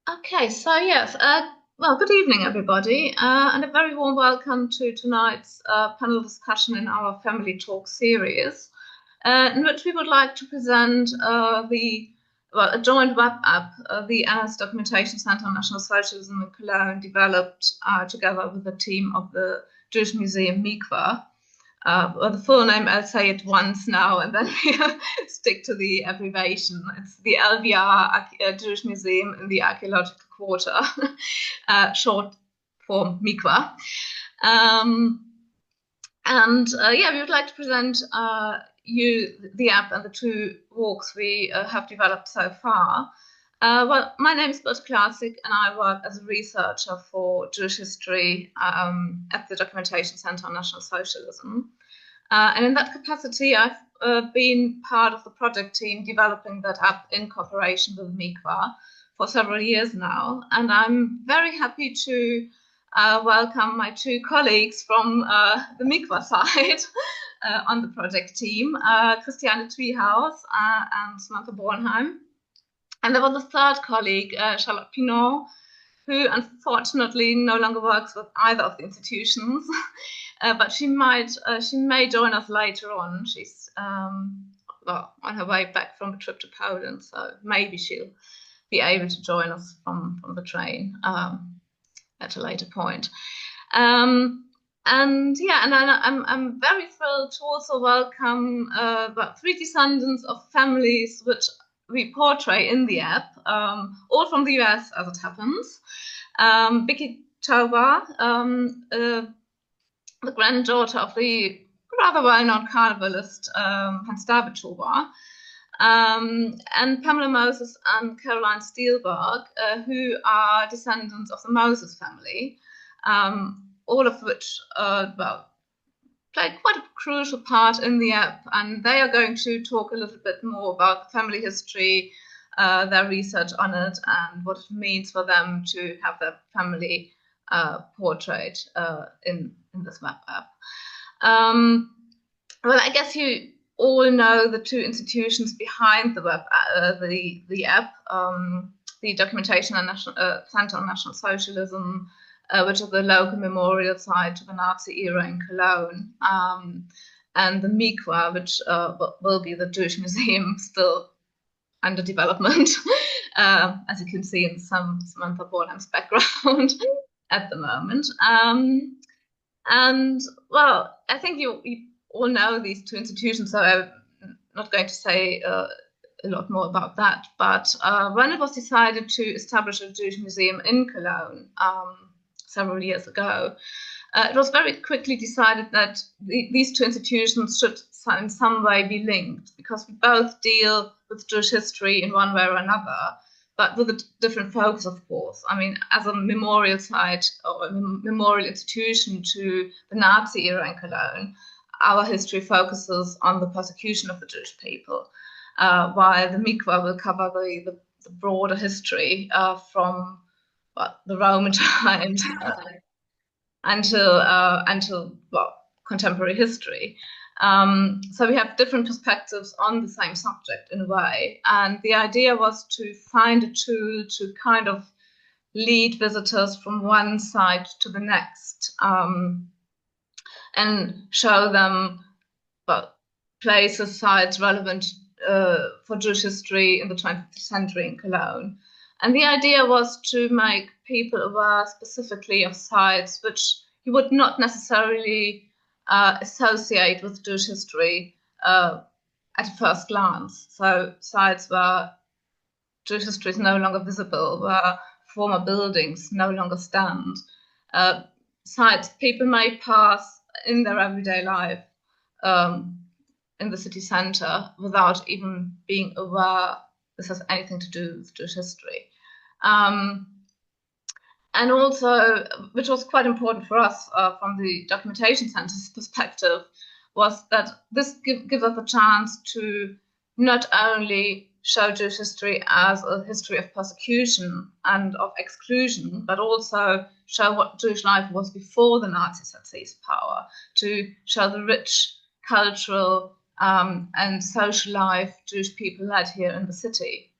Okay, so yes, well, good evening, everybody, and a very warm welcome to tonight's panel discussion in our Family Talk series, in which we would like to present a joint web app, the NS-Dokumentationszentrum National Socialism in Cologne, developed together with the team of the Jewish Museum MiQua. Well, the full name, I'll say it once now, and then we stick to the abbreviation. It's the LVR Jewish Museum in the Archaeological Quarter, short for MiQua. Yeah, we would like to present you the app and the two walks we have developed so far. Well, my name is Birte Klasik, and I work as a researcher for Jewish history at the Documentationszentrum National Socialism. And in that capacity, I've been part of the project team developing that app in cooperation with MiQua for several years now. And I'm very happy to welcome my two colleagues from the MiQua side on the project team, Christiane Twiehaus and Samantha Bornheim. And there was a third colleague, Charlotte Pinot, who unfortunately no longer works with either of the institutions, but she may join us later on. She's well, on her way back from a trip to Poland, so maybe she'll be able to join us from the train at a later point. And yeah, and I'm very thrilled to also welcome about 3 descendants of families which we portray in the app, all from the US as it happens. Vicky Tauber, the granddaughter of the rather well-known carnivalist Hans David Tauber, and Pamela Moses and Caroline Steelberg, who are descendants of the Moses family, all of which well, played quite a crucial part in the app, and they are going to talk a little bit more about the family history, their research on it, and what it means for them to have their family portrayed in this web app. Well, I guess you all know the two institutions behind the web the app, the Documentation and Center on National Socialism, which is the local memorial site to the Nazi era in Cologne, and the MiQua, which will be the Jewish Museum still under development, as you can see in Samantha Bornheim's background at the moment. And well, I think you all know these two institutions, so I'm not going to say a lot more about that. But when it was decided to establish a Jewish museum in Cologne several years ago, it was very quickly decided that these two institutions should in some way be linked, because we both deal with Jewish history in one way or another, but with a different focus, of course. I mean, as a memorial site or a memorial institution to the Nazi era in Cologne, our history focuses on the persecution of the Jewish people, while the MiQua will cover the broader history from the Roman times until well, contemporary history. So we have different perspectives on the same subject in a way. And the idea was to find a tool to kind of lead visitors from one side to the next, and show them places, sites relevant for Jewish history in the 20th century in Cologne. And the idea was to make people aware specifically of sites which you would not necessarily associate with Jewish history at a first glance. So sites where Jewish history is no longer visible, where former buildings no longer stand, sites people may pass in their everyday life in the city centre without even being aware this has anything to do with Jewish history. And also, which was quite important for us from the Documentation Centre's perspective, was that this gives us a chance to not only show Jewish history as a history of persecution and of exclusion, but also show what Jewish life was before the Nazis had seized power, to show the rich cultural and social life Jewish people led here in the city.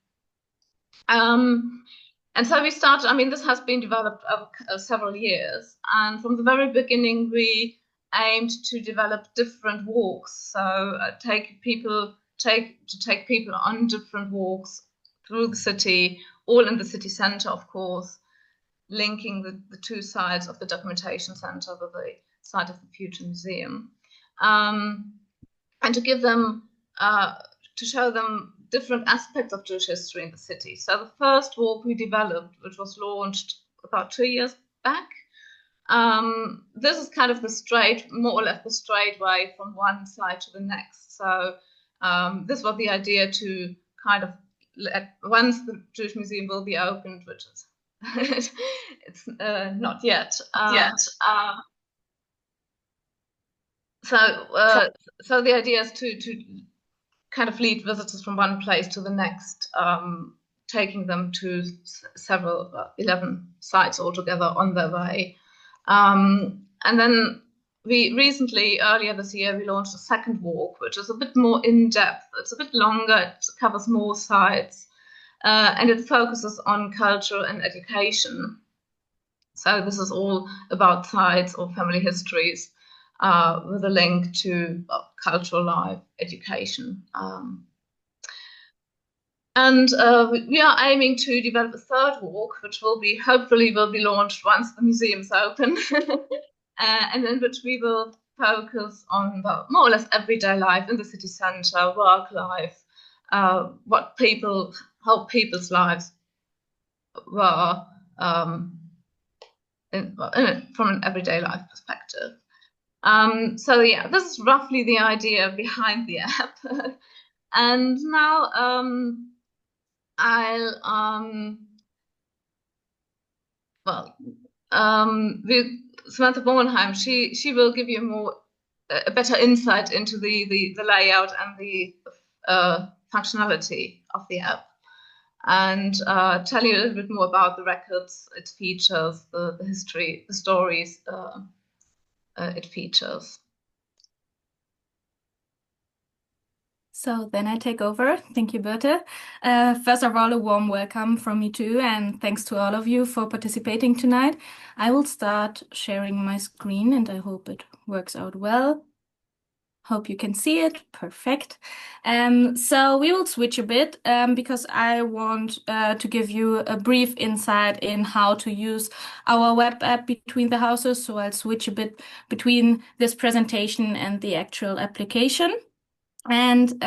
And so we started, I mean, this has been developed over several years. And from the very beginning, we aimed to develop different walks. So take people on different walks through the city, all in the city center, of course, linking the two sides of the documentation center with the side of the future museum. And to give them, to show them different aspects of Jewish history in the city. So the first walk we developed, which was launched about 2 years back, this is kind of more or less the straight way from one side to the next. So this was the idea to kind of once the Jewish Museum will be opened, which is it's not yet. So the idea is to kind of lead visitors from one place to the next, taking them to several 11 sites altogether on their way. And then we recently, earlier this year, we launched a second walk, which is a bit more in-depth. It's a bit longer, it covers more sites, and it focuses on culture and education. So this is all about sites or family histories with a link to cultural life, education. And we are aiming to develop a third walk, which hopefully will be launched once the museum's open, and in which we will focus on more or less everyday life in the city center, work life, how people's lives were from an everyday life perspective. So yeah, this is roughly the idea behind the app. And now Samantha Bornheim, she will give you a better insight into the layout and the functionality of the app, and tell you a little bit more about the records, its features, the history, the stories it features. So then I take over. Thank you, Birte. First of all, a warm welcome from me too, and thanks to all of you for participating tonight. I will start sharing my screen, and I hope it works out well. Hope you can see it. Perfect. So we will switch a bit because I want to give you a brief insight in how to use our web app between the houses. So I'll switch a bit between this presentation and the actual application. And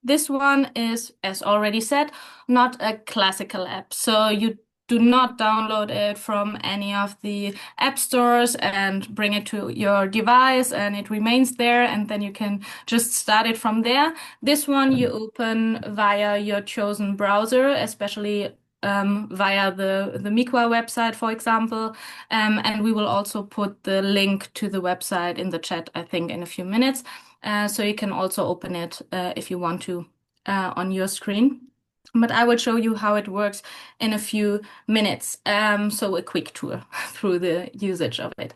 this one is, as already said, not a classical app. So you do not download it from any of the app stores and bring it to your device and it remains there and then you can just start it from there. This one you open via your chosen browser, especially via the MiQua website, for example. And we will also put the link to the website in the chat, I think, in a few minutes. So you can also open it if you want to on your screen. But I will show you how it works in a few minutes. So a quick tour through the usage of it.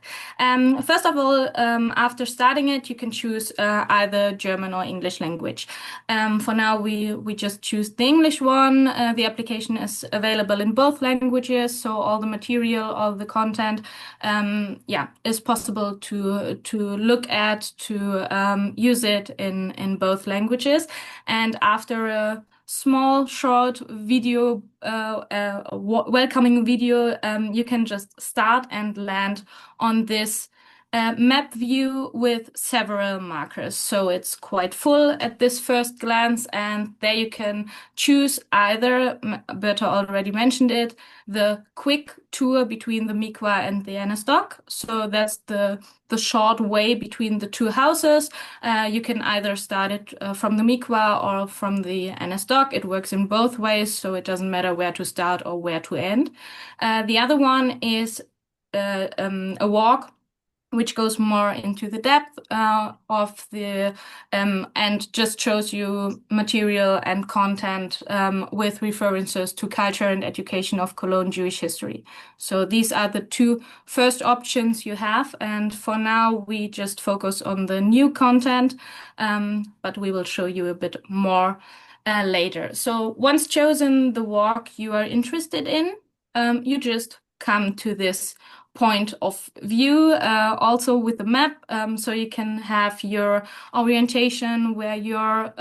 First of all, after starting it, you can choose either German or English language. For now, we just choose the English one. The application is available in both languages, so all the material, all the content, is possible to look at, to use it in both languages. And after a small short video, welcoming video, you can just start and land on this map view with several markers. So it's quite full at this first glance, and there you can choose either, Berta already mentioned it, the quick tour between the MiQua and the NS-Doc. So that's the short way between the two houses. You can either start it from the MiQua or from the NS-Doc. It works in both ways, so it doesn't matter where to start or where to end. The other one is a walk which goes more into the depth of the and just shows you material and content with references to culture and education of Cologne Jewish history. So these are the two first options you have, and for now we just focus on the new content, but we will show you a bit more later. So once chosen the walk you are interested in, you just come to this point of view, also with the map, so you can have your orientation where you're,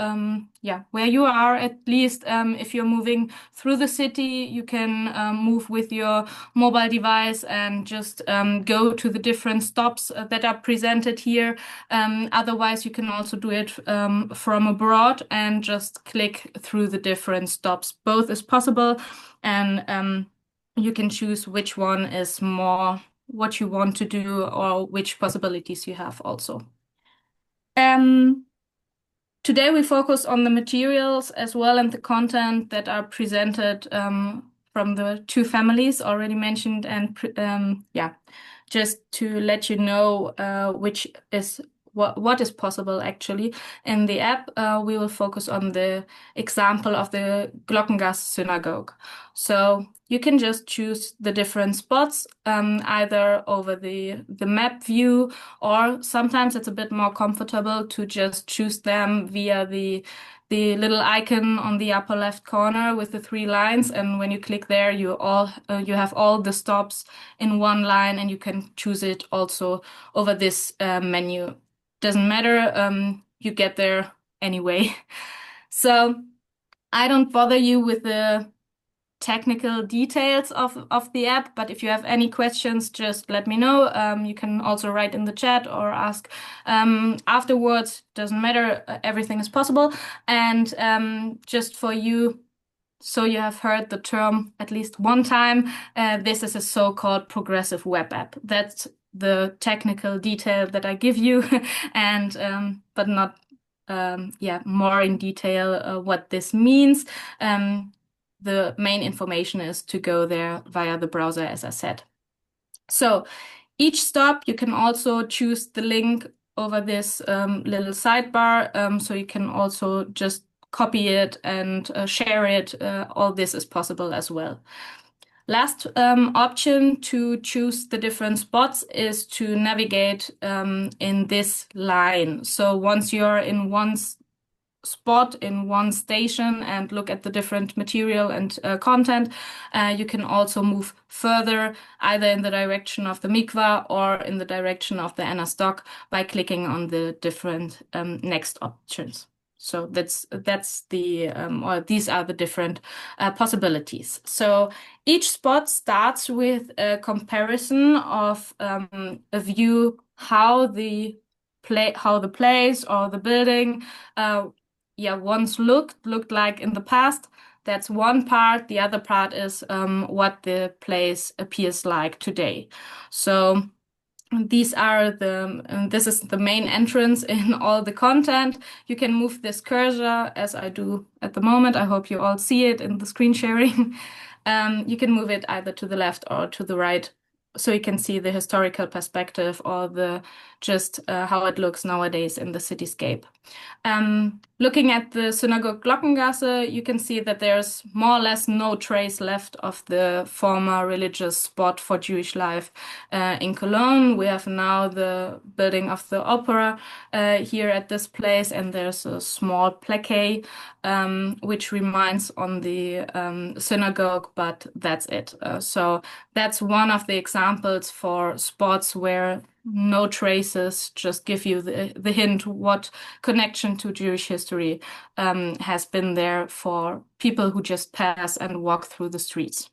where you are at least. If you're moving through the city, you can move with your mobile device and just go to the different stops that are presented here. Otherwise, you can also do it from abroad and just click through the different stops. Both is possible, and you can choose which one is more what you want to do or which possibilities you have also. Today we focus on the materials as well and the content that are presented from the two families already mentioned, and just to let you know which is what is possible actually in the app. We will focus on the example of the Glockengasse synagogue. So you can just choose the different spots either over the map view, or sometimes it's a bit more comfortable to just choose them via the little icon on the upper left corner with the 3 lines, and when you click there, you have all the stops in one line, and you can choose it also over this menu. Doesn't matter, you get there anyway. So I don't bother you with the technical details of the app, but if you have any questions, just let me know. You can also write in the chat or ask afterwards. Doesn't matter, everything is possible. And just for you, so you have heard the term at least one time, this is a so-called progressive web app. That's the technical detail that I give you, and but not more in detail what this means. The main information is to go there via the browser, as I said. So each stop, you can also choose the link over this little sidebar. So you can also just copy it and share it. All this is possible as well. Last option to choose the different spots is to navigate in this line. So once you're in one spot in one station and look at the different material and content, you can also move further either in the direction of the MiQua or in the direction of the NS-Doc by clicking on the different next options. So that's the or these are the different possibilities. So each spot starts with a comparison of a view how the place or the building once looked like in the past. That's one part. The other part is what the place appears like today. So these are this is the main entrance in all the content. You can move this cursor as I do at the moment. I hope you all see it in the screen sharing. You can move it either to the left or to the right, so you can see the historical perspective or the just how it looks nowadays in the cityscape. Looking at the Synagogue Glockengasse, you can see that there's more or less no trace left of the former religious spot for Jewish life in Cologne. We have now the building of the opera here at this place, and there's a small plaque which reminds on the synagogue, but that's it. So that's one of the examples for spots where no traces just give you the hint what connection to Jewish history has been there for people who just pass and walk through the streets.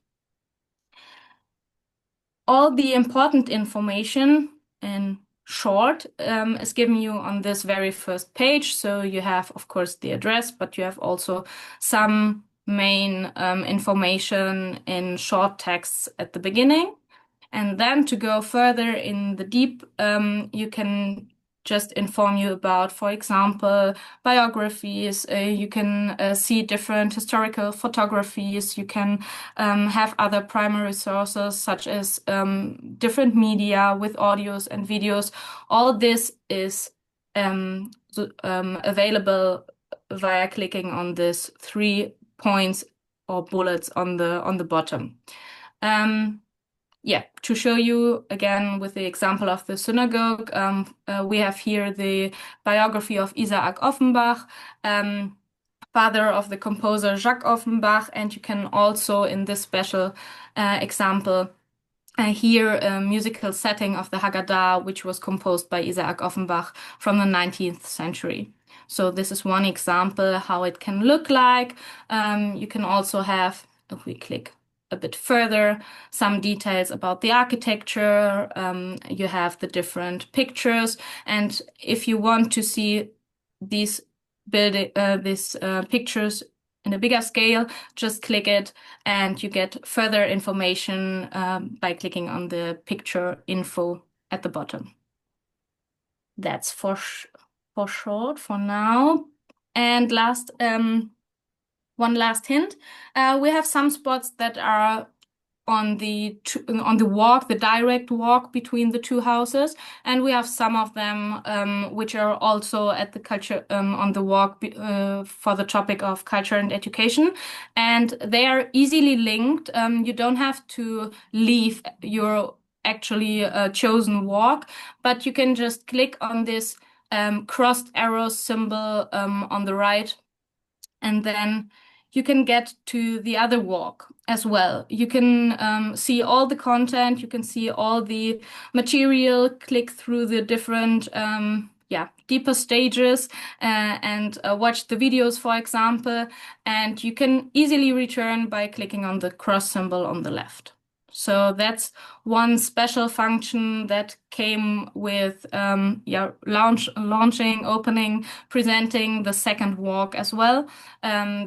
All the important information in short is given you on this very first page. So you have, of course, the address, but you have also some main information in short texts at the beginning. And then to go further in the deep, you can just inform you about, for example, biographies. You can see different historical photographies. You can have other primary sources such as different media with audios and videos. All this is available via clicking on these 3 points or bullets on the bottom. Yeah, to show you again with the example of the synagogue, we have here the biography of Isaac Offenbach, father of the composer Jacques Offenbach, and you can also in this special example hear a musical setting of the Haggadah, which was composed by Isaac Offenbach from the 19th century. So this is one example how it can look like. You can also have, if we click a bit further, some details about the architecture. You have the different pictures, and if you want to see these pictures in a bigger scale, just click it and you get further information by clicking on the picture info at the bottom. That's for short for now. And one last hint, we have some spots that are on the walk, the direct walk between the two houses, and we have some of them which are also at the culture on the walk for the topic of culture and education, and they are easily linked. You don't have to leave your actually chosen walk, but you can just click on this crossed arrow symbol on the right, and then you can get to the other walk as well. You can see all the content, you can see all the material, click through the different deeper stages and watch the videos, for example, and you can easily return by clicking on the cross symbol on the left. So that's one special function that came with launching, opening, presenting the second walk as well.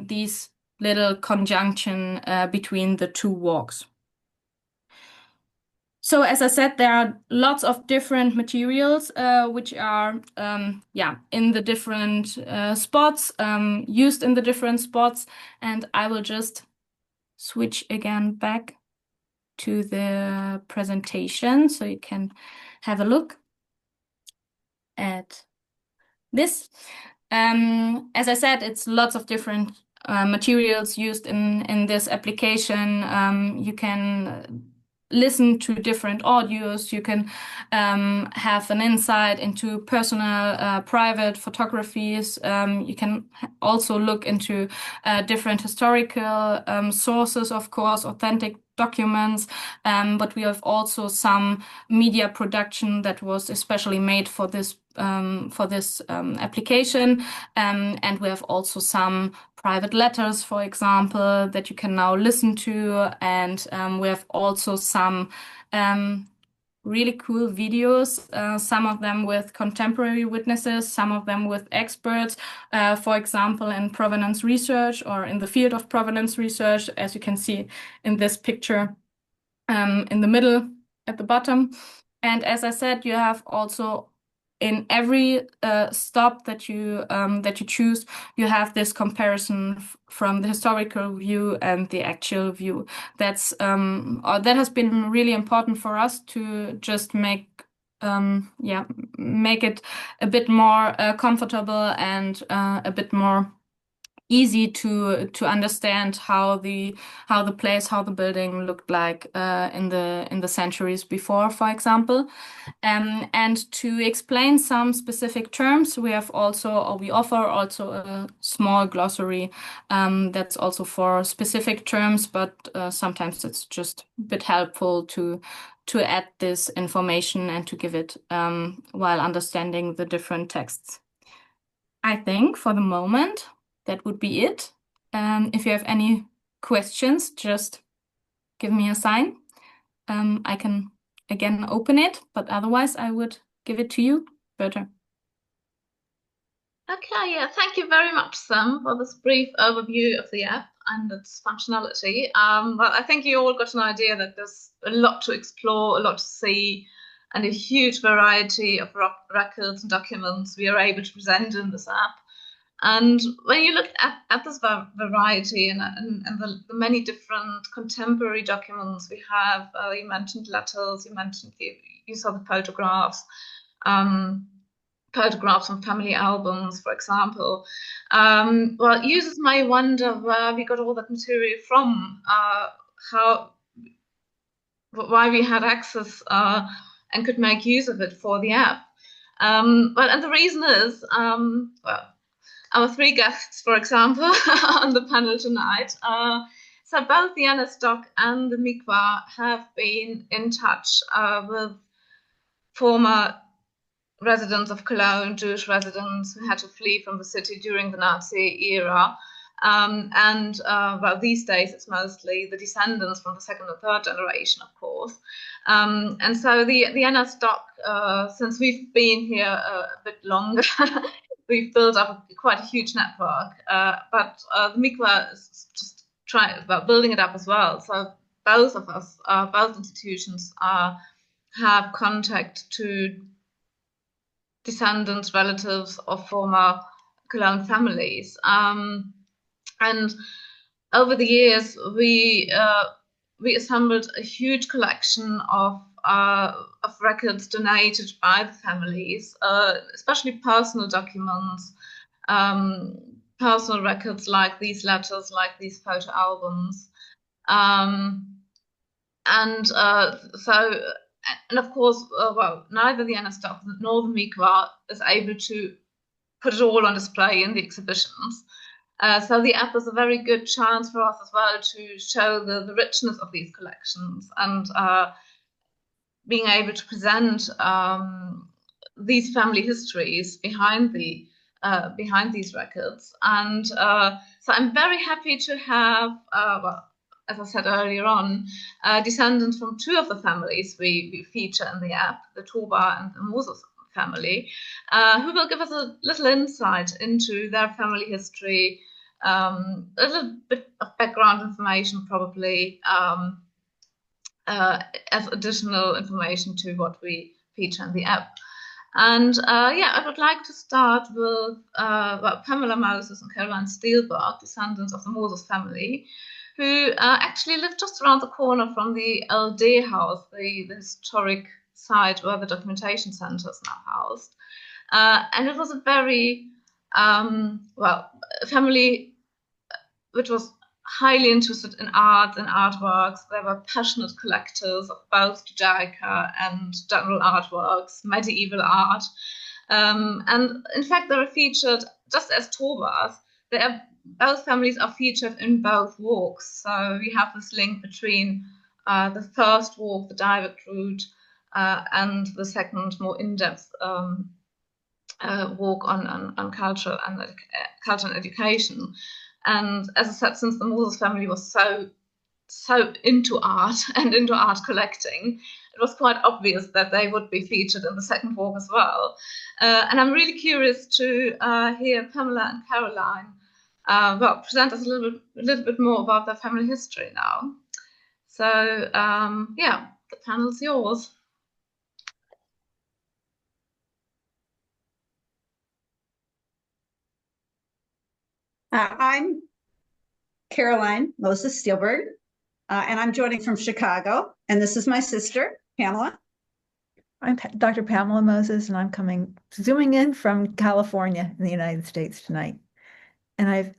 These little conjunction between the two walks. So as I said, there are lots of different materials which are in the different spots, used in the different spots, and I will just switch again back to the presentation so you can have a look at this. As I said, it's lots of different materials used in this application. You can listen to different audios. You can have an insight into personal, private photographies. You can also look into different historical sources, of course, authentic documents, but we have also some media production that was especially made for this application, and we have also some private letters, for example, that you can now listen to, and we have also some really cool videos, some of them with contemporary witnesses, some of them with experts, for example, in provenance research or in the field of provenance research, as you can see in this picture in the middle at the bottom. And as I said, you have also in every stop that you choose, you have this comparison from the historical view and the actual view. That has been really important for us to just make it a bit more comfortable and a bit more easy to understand how the place, how the building looked like in the centuries before, for example. And to explain some specific terms, we offer also a small glossary that's also for specific terms, but sometimes it's just a bit helpful to add this information and to give it while understanding the different texts. I think for the moment, that would be it. If you have any questions, just give me a sign. I can again open it, but otherwise I would give it to you, Berta. Okay, yeah, thank you very much, Sam, for this brief overview of the app and its functionality. But I think you all got an idea that there's a lot to explore, a lot to see, and a huge variety of records and documents we are able to present in this app. And when you look at this variety and the many different contemporary documents we have, you mentioned letters, you saw the photographs, photographs from family albums, for example. Well, users may wonder where we got all that material from, why we had access and could make use of it for the app. Well, and the reason is, well, our three guests, for example, on the panel tonight. So both the NS-Doc and the MiQua have been in touch with former residents of Cologne, Jewish residents who had to flee from the city during the Nazi era. Well, these days it's mostly the descendants from the second and third generation, of course. And so the NS-Doc, since we've been here a bit longer, we've built up quite a huge network. But the MiQua is just building it up as well. So both of us, both institutions, have contact to descendants, relatives of former Cologne families. And over the years, we assembled a huge collection of records donated by the families, especially personal documents, personal records like these letters, like these photo albums. And of course, well, neither the NS-Doc nor the MiQua is able to put it all on display in the exhibitions. So the app is a very good chance for us as well to show the richness of these collections and being able to present these family histories behind these records. And so I'm very happy to have, well, as I said earlier on, descendants from two of the families we feature in the app, the Toba and the Moses family, who will give us a little insight into their family history, a little bit of background information probably, as additional information to what we feature in the app. And yeah, I would like to start with Pamela Moses and Caroline Steelberg, descendants of the Moses family, who actually live just around the corner from the LD house, the historic site where the documentation center is now housed. And it was a very, well, a family which was highly interested in art and artworks. They were passionate collectors of both Judaica and general artworks, medieval art. And in fact, they were featured just as Tobas. Both families are featured in both walks. So we have this link between the first walk, the direct route, and the second, more in-depth walk on culture and education. And as I said, since the Moses family was so into art and into art collecting, it was quite obvious that they would be featured in the second walk as well. And I'm really curious to hear Pamela and Caroline well, present us a little bit more about their family history now. So yeah, the panel's yours. I'm Caroline Moses Steelberg, and I'm joining from Chicago. And this is my sister, Pamela. I'm Dr. Pamela Moses, and I'm zooming in from California in the United States tonight. And I have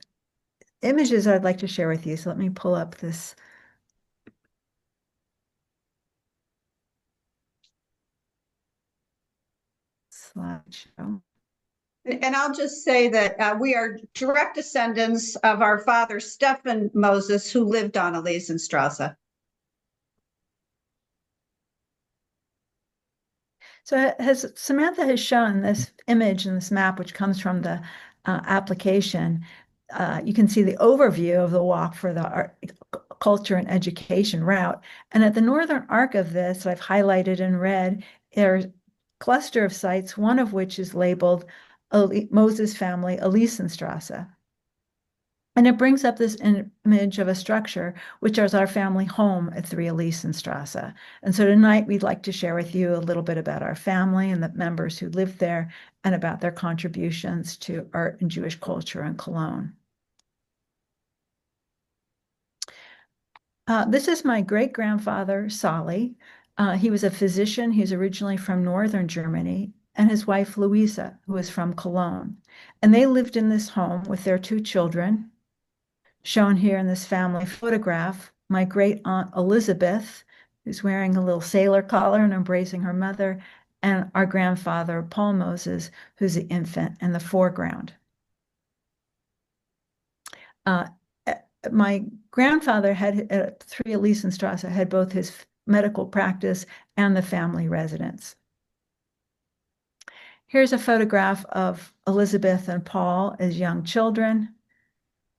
images I'd like to share with you. So let me pull up this slideshow. And I'll just say that we are direct descendants of our father, Stefan Moses, who lived on Elisenstrasse. So as Samantha has shown this image and this map, which comes from the application, you can see the overview of the walk for the art, culture and education route. And at the northern arc of this, I've highlighted in red, there's a cluster of sites, one of which is labeled Moses family, Elisenstrasse. And it brings up this image of a structure, which is our family home at 3 Elisenstrasse. And so tonight we'd like to share with you a little bit about our family and the members who live there and about their contributions to art and Jewish culture in Cologne. This is my great-grandfather, Sali. He was a physician. He's originally from northern Germany, and his wife, Louisa, who is from Cologne. And they lived in this home with their 2 children, shown here in this family photograph. My great-aunt, Elizabeth, who's wearing a little sailor collar and embracing her mother, and our grandfather, Paul Moses, who's the infant in the foreground. My grandfather had at 3 Elisenstrasse had both his medical practice and the family residence. Here's a photograph of Elizabeth and Paul as young children,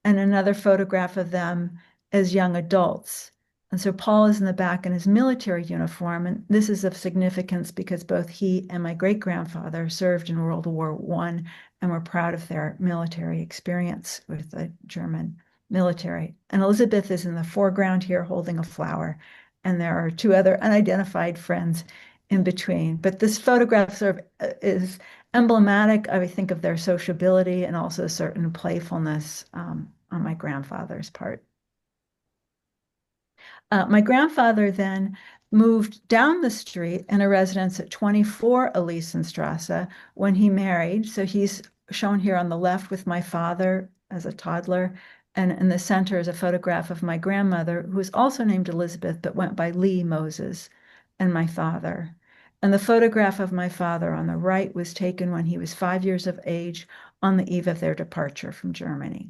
and another photograph of them as young adults. And so Paul is in the back in his military uniform, and this is of significance because both he and my great-grandfather served in World War I and were proud of their military experience with the German military. And Elizabeth is in the foreground here holding a flower, and there are 2 other unidentified friends in between. But this photograph sort of is emblematic, I think, of their sociability and also a certain playfulness on my grandfather's part. My grandfather then moved down the street in a residence at 24 Elisenstrasse when he married. So he's shown here on the left with my father as a toddler, and in the center is a photograph of my grandmother, who was also named Elizabeth, but went by Lee Moses, and my father. And the photograph of my father on the right was taken when he was 5 years of age on the eve of their departure from Germany.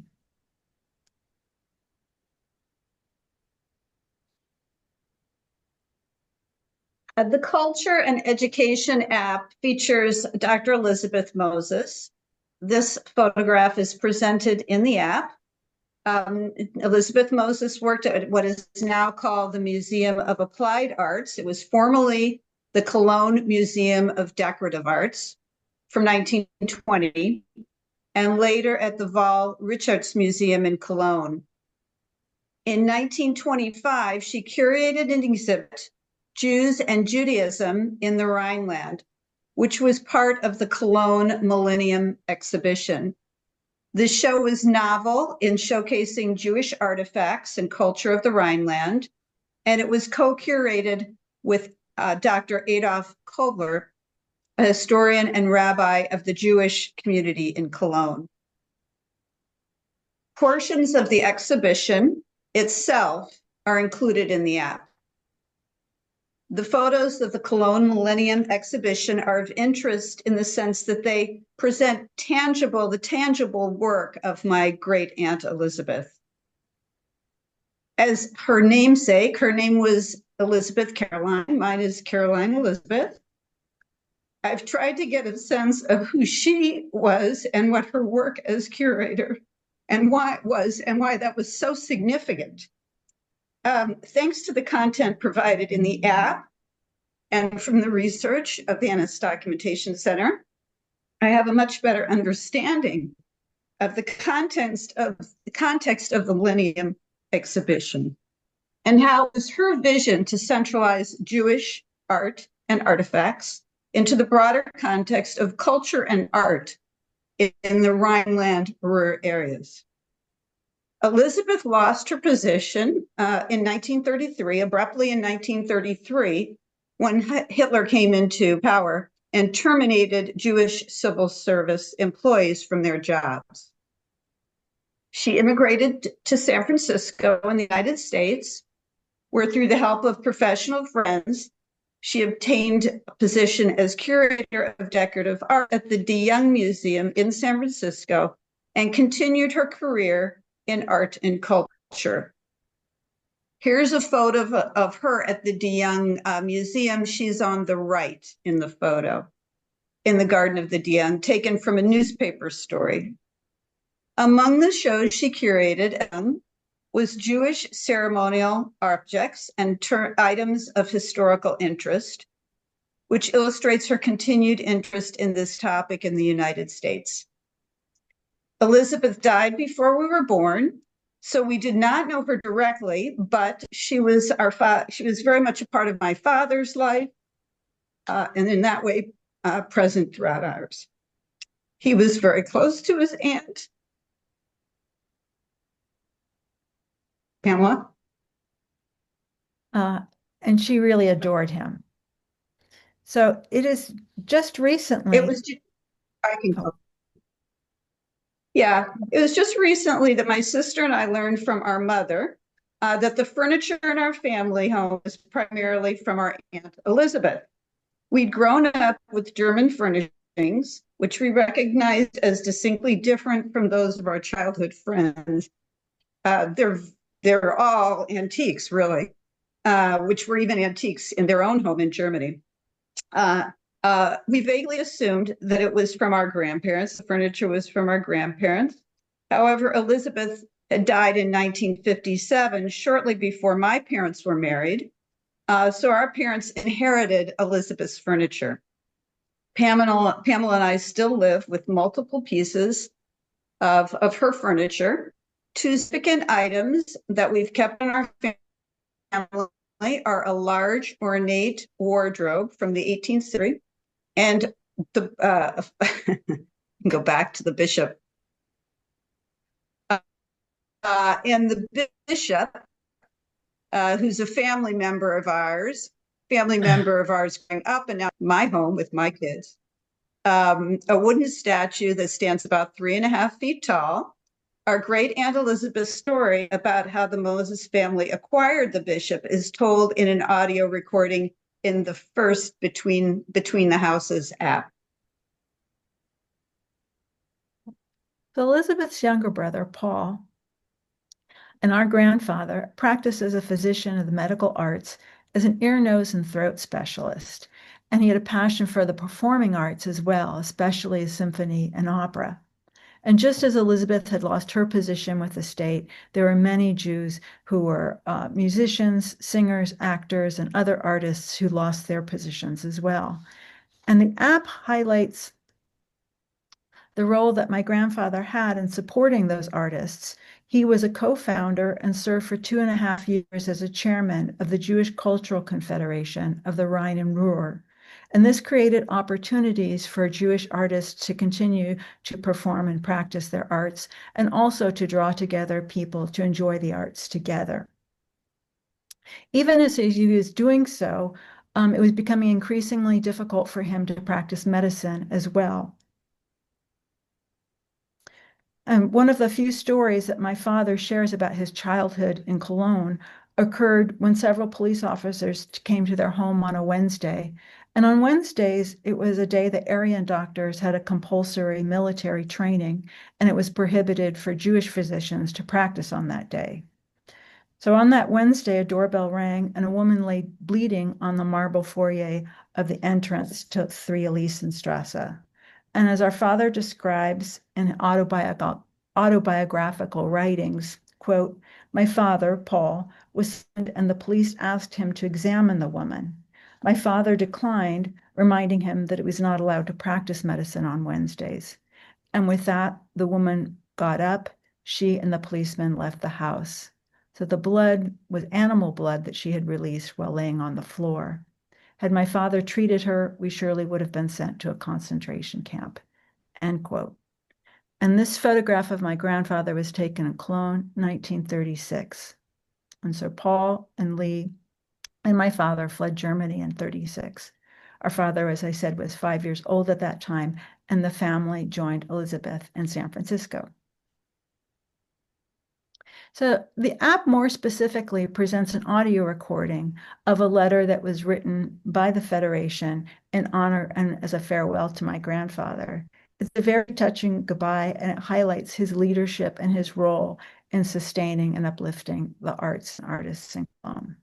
The Culture and Education app features Dr. Elizabeth Moses. This photograph is presented in the app. Elizabeth Moses worked at what is now called the Museum of Applied Arts. It was formerly the Cologne Museum of Decorative Arts from 1920, and later at the Val-Richartz Museum in Cologne. In 1925, she curated an exhibit, Jews and Judaism in the Rhineland, which was part of the Cologne Millennium Exhibition. The show was novel in showcasing Jewish artifacts and culture of the Rhineland, and it was co-curated with Dr. Adolf Kobler, a historian and rabbi of the Jewish community in Cologne. Portions of the exhibition itself are included in the app. The photos of the Cologne Millennium Exhibition are of interest in the sense that they present the tangible work of my great aunt Elizabeth. As her namesake, her name was Elizabeth Caroline, mine is Caroline Elizabeth. I've tried to get a sense of who she was and what her work as curator and why that was so significant. Thanks to the content provided in the app and from the research of the NS-Documentation Center, I have a much better understanding of the context of the Millennium Exhibition and how it was her vision to centralize Jewish art and artifacts into the broader context of culture and art in the Rhineland rural areas. Elizabeth lost her position in 1933, abruptly in 1933, when Hitler came into power and terminated Jewish civil service employees from their jobs. She immigrated to San Francisco in the United States, where through the help of professional friends, she obtained a position as curator of decorative art at the De Young Museum in San Francisco and continued her career in art and culture. Here's a photo of her at the De Young Museum. She's on the right in the photo, in the Garden of the De Young, taken from a newspaper story. Among the shows she curated was Jewish ceremonial objects and items of historical interest, which illustrates her continued interest in this topic in the United States. Elizabeth died before we were born, so we did not know her directly, but she was very much a part of my father's life, and in that way, present throughout ours. He was very close to his aunt, Pamela. And she really adored him. So it is just recently. It was just, I can go. Yeah, it was just recently that my sister and I learned from our mother that the furniture in our family home was primarily from our Aunt Elizabeth. We'd grown up with German furnishings, which we recognized as distinctly different from those of our childhood friends. They're all antiques, really, which were even antiques in their own home in Germany. We vaguely assumed that it was from our grandparents. The furniture was from our grandparents. However, Elizabeth had died in 1957, shortly before my parents were married. So our parents inherited Elizabeth's furniture. Pamela and I still live with multiple pieces of her furniture. Two significant items that we've kept in our family are a large ornate wardrobe from the 18th century and the go back to the bishop. And the bishop, who's a family member of ours growing up, and now my home with my kids. A wooden statue that stands about 3.5 feet tall. Our great Aunt Elizabeth's story about how the Moses family acquired the bishop is told in an audio recording in the first Between the Houses app. So Elizabeth's younger brother, Paul, and our grandfather practiced as a physician of the medical arts as an ear, nose, and throat specialist. And he had a passion for the performing arts as well, especially symphony and opera. And just as Elizabeth had lost her position with the state, there were many Jews who were musicians, singers, actors, and other artists who lost their positions as well. And the app highlights the role that my grandfather had in supporting those artists. He was a co-founder and served for 2.5 years as a chairman of the Jewish Cultural Confederation of the Rhine and Ruhr. And this created opportunities for Jewish artists to continue to perform and practice their arts, and also to draw together people to enjoy the arts together. Even as he was doing so, it was becoming increasingly difficult for him to practice medicine as well. And one of the few stories that my father shares about his childhood in Cologne occurred when several police officers came to their home on a Wednesday. And on Wednesdays, it was a day that Aryan doctors had a compulsory military training, and it was prohibited for Jewish physicians to practice on that day. So on that Wednesday, a doorbell rang, and a woman lay bleeding on the marble foyer of the entrance to 3 Elisenstrasse. And as our father describes in autobiographical writings, quote, "My father, Paul, was sent, and the police asked him to examine the woman. My father declined, reminding him that it was not allowed to practice medicine on Wednesdays. And with that, the woman got up. She and the policeman left the house. So the blood was animal blood that she had released while laying on the floor. Had my father treated her, we surely would have been sent to a concentration camp," end quote. And this photograph of my grandfather was taken in Cologne, 1936. And so Paul and Lee and my father fled Germany in 1936. Our father, as I said, was 5 years old at that time, and the family joined Elizabeth in San Francisco. So the app more specifically presents an audio recording of a letter that was written by the Federation in honor and as a farewell to my grandfather. It's a very touching goodbye, and it highlights his leadership and his role in sustaining and uplifting the arts and artists in Cologne.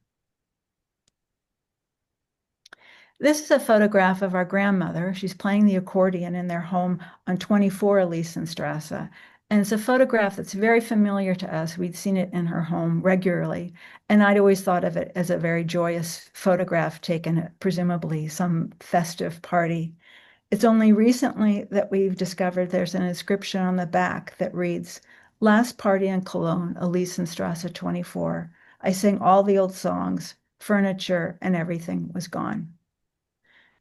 This is a photograph of our grandmother. She's playing the accordion in their home on 24 Elisenstrasse. And it's a photograph that's very familiar to us. We'd seen it in her home regularly. And I'd always thought of it as a very joyous photograph taken at presumably some festive party. It's only recently that we've discovered there's an inscription on the back that reads, "Last party in Cologne, Elisenstrasse 24. I sang all the old songs, furniture, and everything was gone."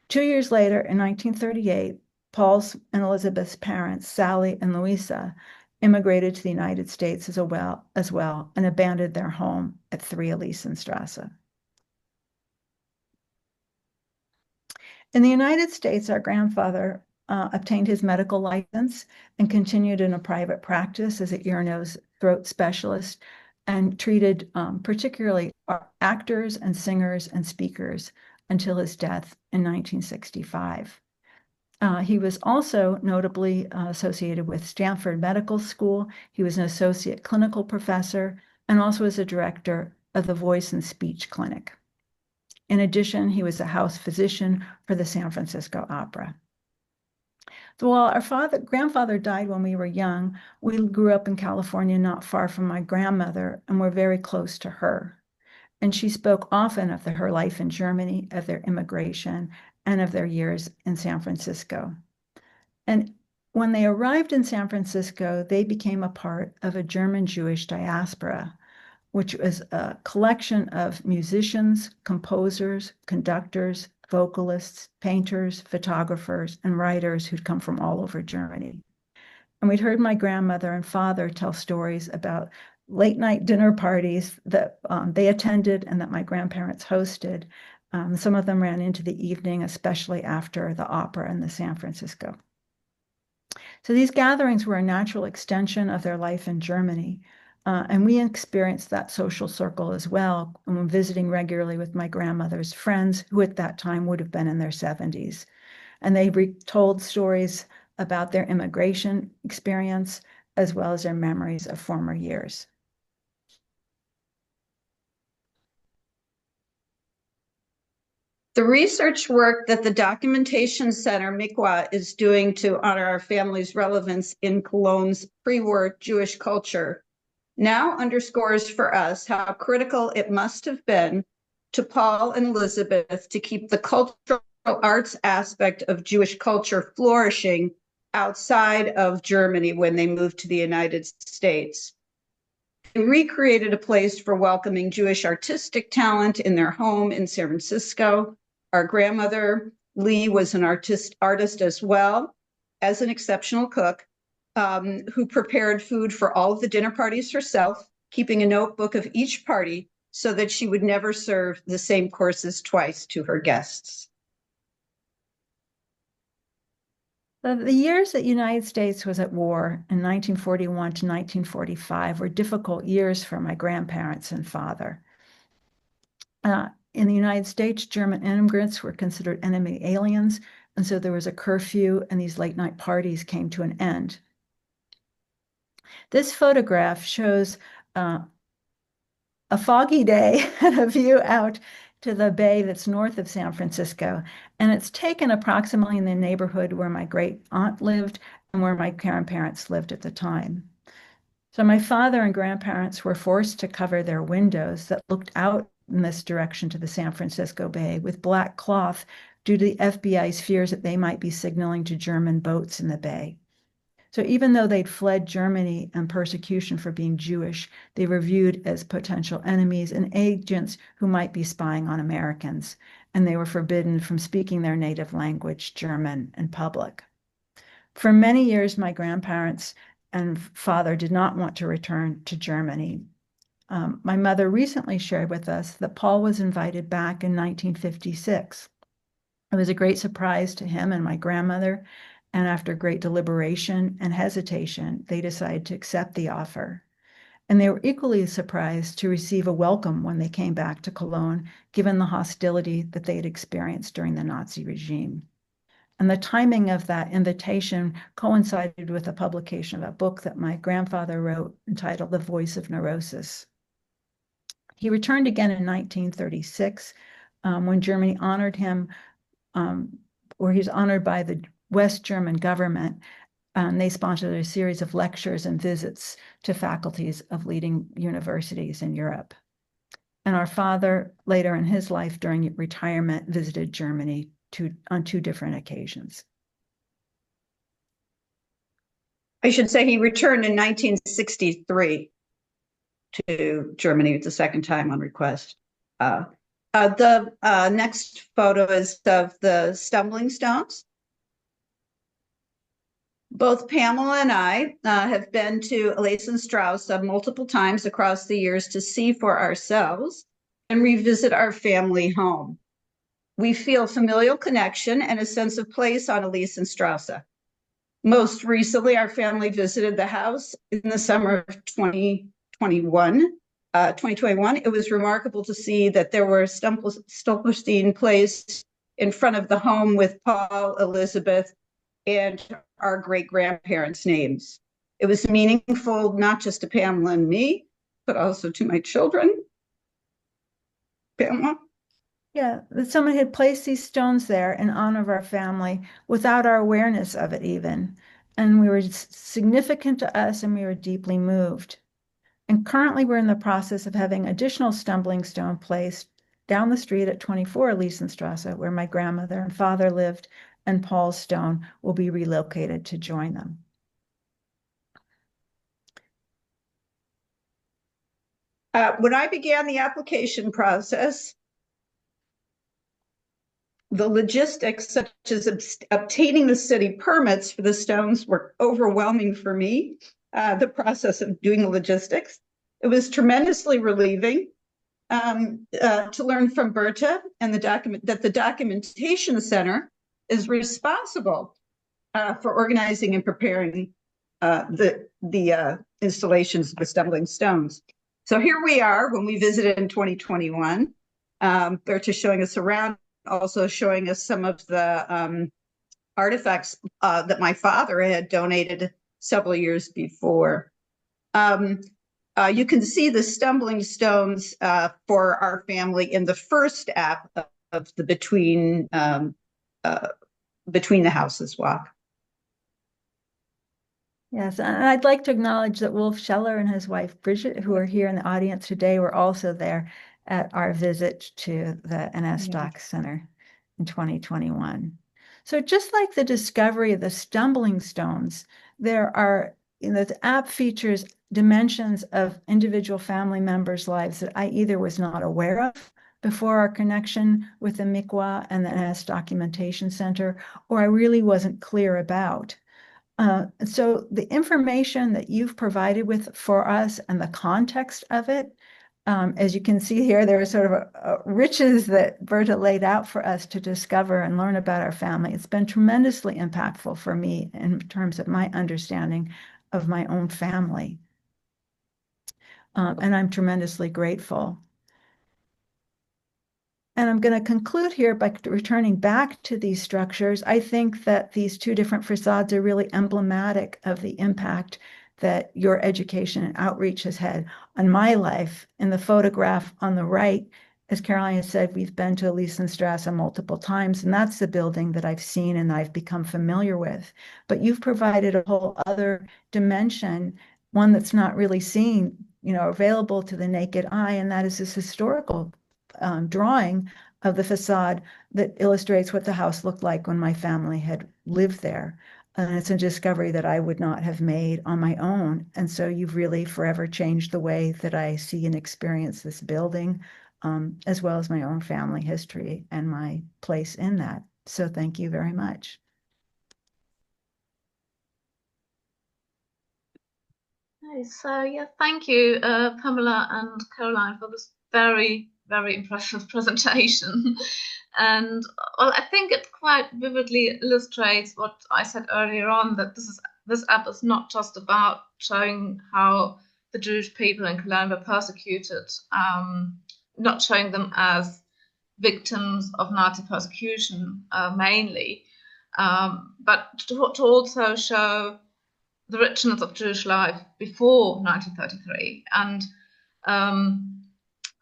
2 years later, in 1938, Paul's and Elizabeth's parents, Sally and Louisa, immigrated to the United States as well and abandoned their home at 3 Elisenstrasse. In the United States, our grandfather obtained his medical license and continued in a private practice as an ear, nose, throat specialist and treated particularly actors and singers and speakers until his death in 1965. He was also notably associated with Stanford Medical School. He was an associate clinical professor and also was a director of the Voice and Speech Clinic. In addition, he was a house physician for the San Francisco Opera. So while our grandfather died when we were young, we grew up in California not far from my grandmother and were very close to her. And she spoke often of her life in Germany, of their immigration, and of their years in San Francisco. And when they arrived in San Francisco, they became a part of a German Jewish diaspora, which was a collection of musicians, composers, conductors, vocalists, painters, photographers, and writers who'd come from all over Germany. And we'd heard my grandmother and father tell stories about late night dinner parties that they attended and that my grandparents hosted. Some of them ran into the evening, especially after the opera in the San Francisco. So these gatherings were a natural extension of their life in Germany. And we experienced that social circle as well when visiting regularly with my grandmother's friends, who at that time would have been in their 70s. And they told stories about their immigration experience, as well as their memories of former years. The research work that the Documentation Center, MiQua, is doing to honor our family's relevance in Cologne's pre-war Jewish culture now underscores for us how critical it must have been to Paul and Elizabeth to keep the cultural arts aspect of Jewish culture flourishing outside of Germany when they moved to the United States. They recreated a place for welcoming Jewish artistic talent in their home in San Francisco. Our grandmother, Lee, was an artist as well as an exceptional cook who prepared food for all of the dinner parties herself, keeping a notebook of each party so that she would never serve the same courses twice to her guests. The years that the United States was at war in 1941 to 1945 were difficult years for my grandparents and father. In the United States, German immigrants were considered enemy aliens, and so there was a curfew and these late night parties came to an end. This photograph shows a foggy day and a view out to the bay that's north of San Francisco. And it's taken approximately in the neighborhood where my great aunt lived and where my grandparents lived at the time. So my father and grandparents were forced to cover their windows that looked out in this direction to the San Francisco Bay with black cloth due to the FBI's fears that they might be signaling to German boats in the bay. So even though they'd fled Germany and persecution for being Jewish, they were viewed as potential enemies and agents who might be spying on Americans, and they were forbidden from speaking their native language, German, in public. For many years, my grandparents and father did not want to return to Germany. My mother recently shared with us that Paul was invited back in 1956. It was a great surprise to him and my grandmother, and after great deliberation and hesitation, they decided to accept the offer. And they were equally surprised to receive a welcome when they came back to Cologne, given the hostility that they had experienced during the Nazi regime. And the timing of that invitation coincided with the publication of a book that my grandfather wrote entitled The Voice of Neurosis. He returned again in 1936 when Germany honored him, where he was honored by the West German government, and they sponsored a series of lectures and visits to faculties of leading universities in Europe. And our father, later in his life during retirement, visited Germany on 2 different occasions. I should say he returned in 1963 to Germany the second time on request. The next photo is of the stumbling stones. Both Pamela and I have been to Elisa multiple times across the years to see for ourselves and revisit our family home. We feel familial connection and a sense of place on Elisenstrasse. Most recently, our family visited the house in the summer of 2021. It was remarkable to see that there were Stolperstein placed in front of the home with Paul, Elizabeth, and our great-grandparents' names. It was meaningful not just to Pamela and me, but also to my children. Pamela? Yeah, that someone had placed these stones there in honor of our family without our awareness of it even. And we were significant to us and we were deeply moved. And currently we're in the process of having additional stumbling stone placed down the street at 24 Elisenstrasse, where my grandmother and father lived, and Paul's stone will be relocated to join them. When I began the application process, the logistics, such as obtaining the city permits for the stones, were overwhelming for me. The process of doing the logistics. It was tremendously relieving to learn from Berta and that the Documentation Center is responsible for organizing and preparing the installations of the stumbling stones. So here we are when we visited in 2021. Berta showing us around, also showing us some of the artifacts that my father had donated several years before. You can see the stumbling stones for our family in the first app of the Between the Houses walk. Yes, and I'd like to acknowledge that Wolf Scheller and his wife Bridget, who are here in the audience today, were also there at our visit to the NS-Doc Center in 2021. So just like the discovery of the stumbling stones, there are, the app features dimensions of individual family members' lives that I either was not aware of before our connection with the MiQua and the NS-Documentation Center, or I really wasn't clear about. So the information that you've provided with for us and the context of it, as you can see here, there are sort of riches that Berta laid out for us to discover and learn about our family. It's been tremendously impactful for me in terms of my understanding of my own family. And I'm tremendously grateful. And I'm going to conclude here by returning back to these structures. I think that these two different facades are really emblematic of the impact that your education and outreach has had on my life. In the photograph on the right, as Caroline has said, we've been to Elisenstrasse multiple times, and that's the building that I've seen and I've become familiar with. But you've provided a whole other dimension, one that's not really seen, available to the naked eye, and that is this historical drawing of the facade that illustrates what the house looked like when my family had lived there. And it's a discovery that I would not have made on my own. And so you've really forever changed the way that I see and experience this building, as well as my own family history and my place in that. So thank you very much. So yeah, thank you, Pamela and Caroline, for this very impressive presentation. And well, I think it quite vividly illustrates what I said earlier on, that this app is not just about showing how the Jewish people in Cologne were persecuted, not showing them as victims of Nazi persecution mainly, but to also show the richness of Jewish life before 1933 and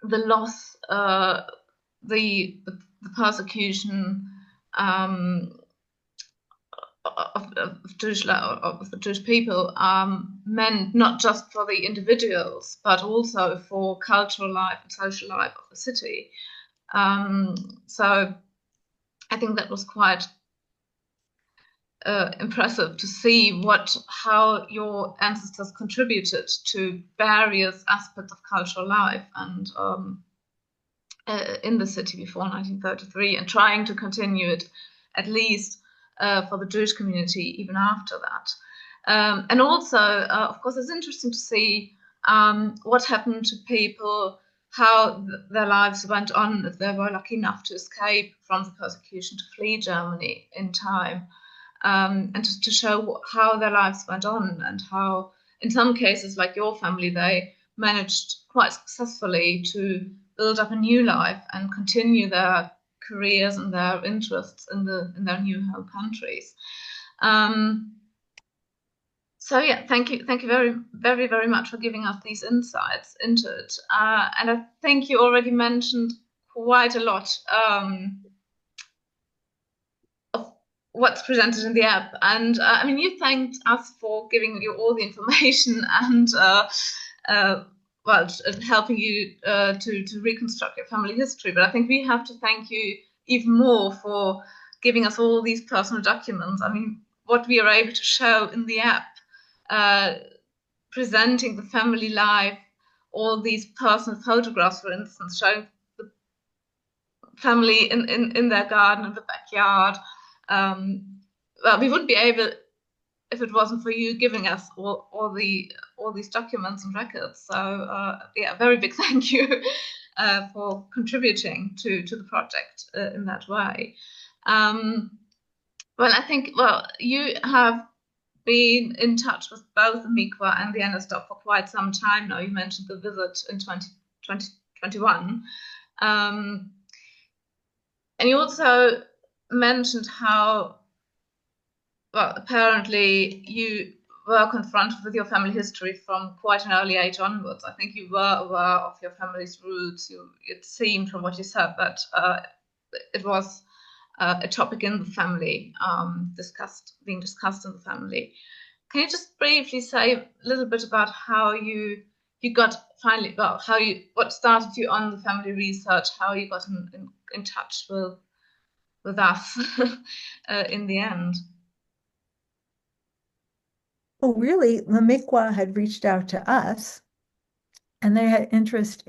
the loss, the persecution of Jewish of the Jewish people meant not just for the individuals but also for cultural life and social life of the city. So I think that was quite impressive to see how your ancestors contributed to various aspects of cultural life and in the city before 1933, and trying to continue it at least for the Jewish community even after that. And also, of course, it's interesting to see what happened to people, how their lives went on if they were lucky enough to escape from the persecution, to flee Germany in time. And to show how their lives went on, and how, in some cases, like your family, they managed quite successfully to build up a new life and continue their careers and their interests in their new home countries. So yeah, thank you very, very, very much for giving us these insights into it. And I think you already mentioned quite a lot what's presented in the app, and I mean, you thanked us for giving you all the information and helping you to reconstruct your family history. But I think we have to thank you even more for giving us all these personal documents. I mean, what we are able to show in the app, presenting the family life, all these personal photographs, for instance, showing the family in their garden, in the backyard. Well, we wouldn't be able if it wasn't for you giving us all these documents and records. So yeah, very big thank you for contributing to the project in that way. Well, I think, you have been in touch with both the MiQua and the NS-Doc for quite some time now. You mentioned the visit in 2021. And you also mentioned how, well, apparently you were confronted with your family history from quite an early age onwards. I think you were aware of your family's roots. It seemed from what you said that it was a topic in the family, being discussed in the family. Can you just briefly say a little bit about how you got finally, what started you on the family research, how you got in touch with us in the end? Well, really, the MiQua had reached out to us, and they had expressed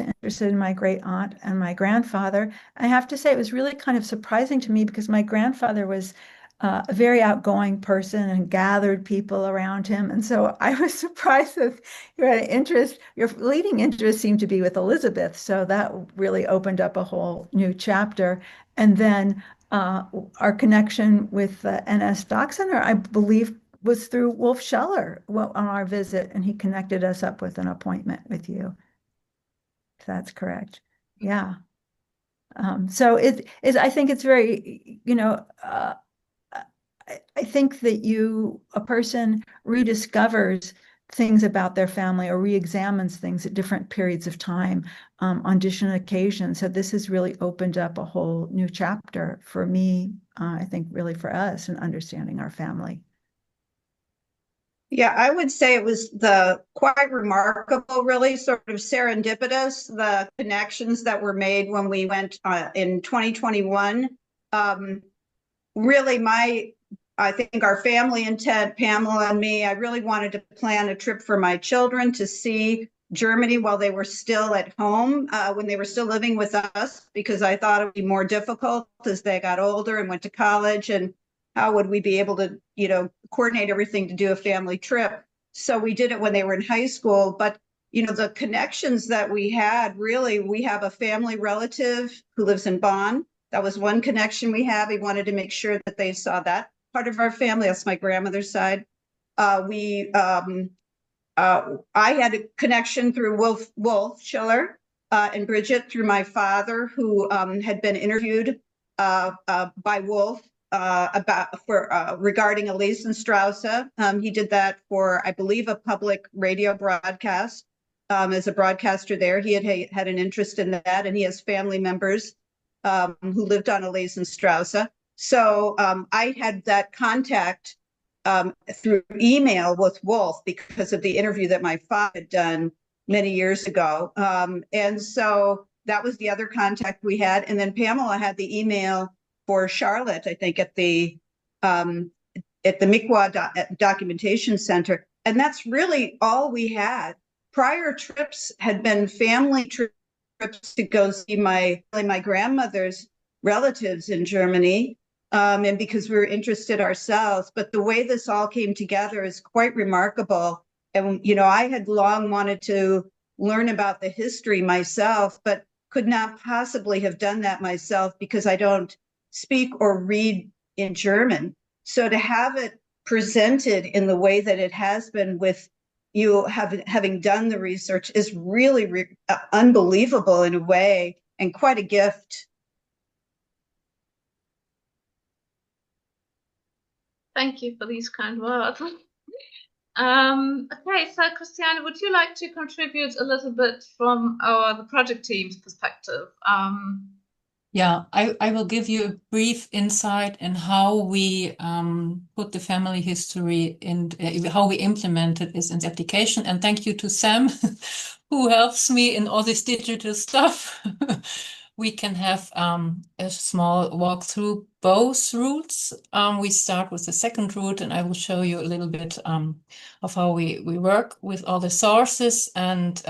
interest in my great aunt and my grandfather. I have to say, it was really kind of surprising to me because my grandfather was a very outgoing person and gathered people around him. And so I was surprised that you had an interest. Your leading interest seemed to be with Elizabeth. So that really opened up a whole new chapter. And then our connection with the NS-Doc Center, I believe, was through Wolf Scheller on our visit, and he connected us up with an appointment with you. If that's correct. Yeah. So I think it's very, I think that a person rediscovers things about their family or re-examines things at different periods of time on different occasions. So this has really opened up a whole new chapter for me, I think really for us in understanding our family. Yeah, I would say it was quite remarkable, really sort of serendipitous, the connections that were made when we went in 2021. Really, I think our family intent, Pamela and me, I really wanted to plan a trip for my children to see Germany while they were still at home, when they were still living with us, because I thought it would be more difficult as they got older and went to college, and how would we be able to, coordinate everything to do a family trip. So we did it when they were in high school. But, the connections that we had, really, we have a family relative who lives in Bonn. That was one connection we had. We wanted to make sure that they saw that part of our family. That's my grandmother's side. I had a connection through Wolf Scheller and Bridget through my father, who had been interviewed by Wolf regarding Elise and Strauss. He did that for, I believe, a public radio broadcast. As a broadcaster there, he had an interest in that, and he has family members who lived on Elise and Strauss. So I had that contact through email with Wolf because of the interview that my father had done many years ago. And so that was the other contact we had. And then Pamela had the email for Charlotte, I think, at the at the MiQua Documentation Center. And that's really all we had. Prior trips had been family trips to go see my grandmother's relatives in Germany, and because we were interested ourselves. But the way this all came together is quite remarkable. And, you know, I had long wanted to learn about the history myself, but could not possibly have done that myself because I don't speak or read in German. So to have it presented in the way that it has been, with you having done the research, is really unbelievable in a way, and quite a gift. Thank you for these kind words. Okay, so Christiane, would you like to contribute a little bit from the project team's perspective? Yeah, I will give you a brief insight in how we put the family history in, how we implemented this in the application. And thank you to Sam, who helps me in all this digital stuff. We can have a small walk through both routes. We start with the second route, and I will show you a little bit of how we work with all the sources. And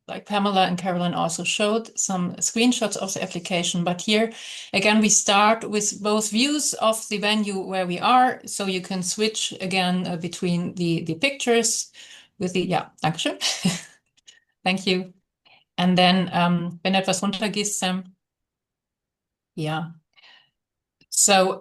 like Pamela and Caroline also showed some screenshots of the application. But here, again, we start with both views of the venue where we are. So you can switch again between the pictures with the, yeah, Dankeschön. Thank you. And then, wenn etwas runtergehst, Sam. Yeah. So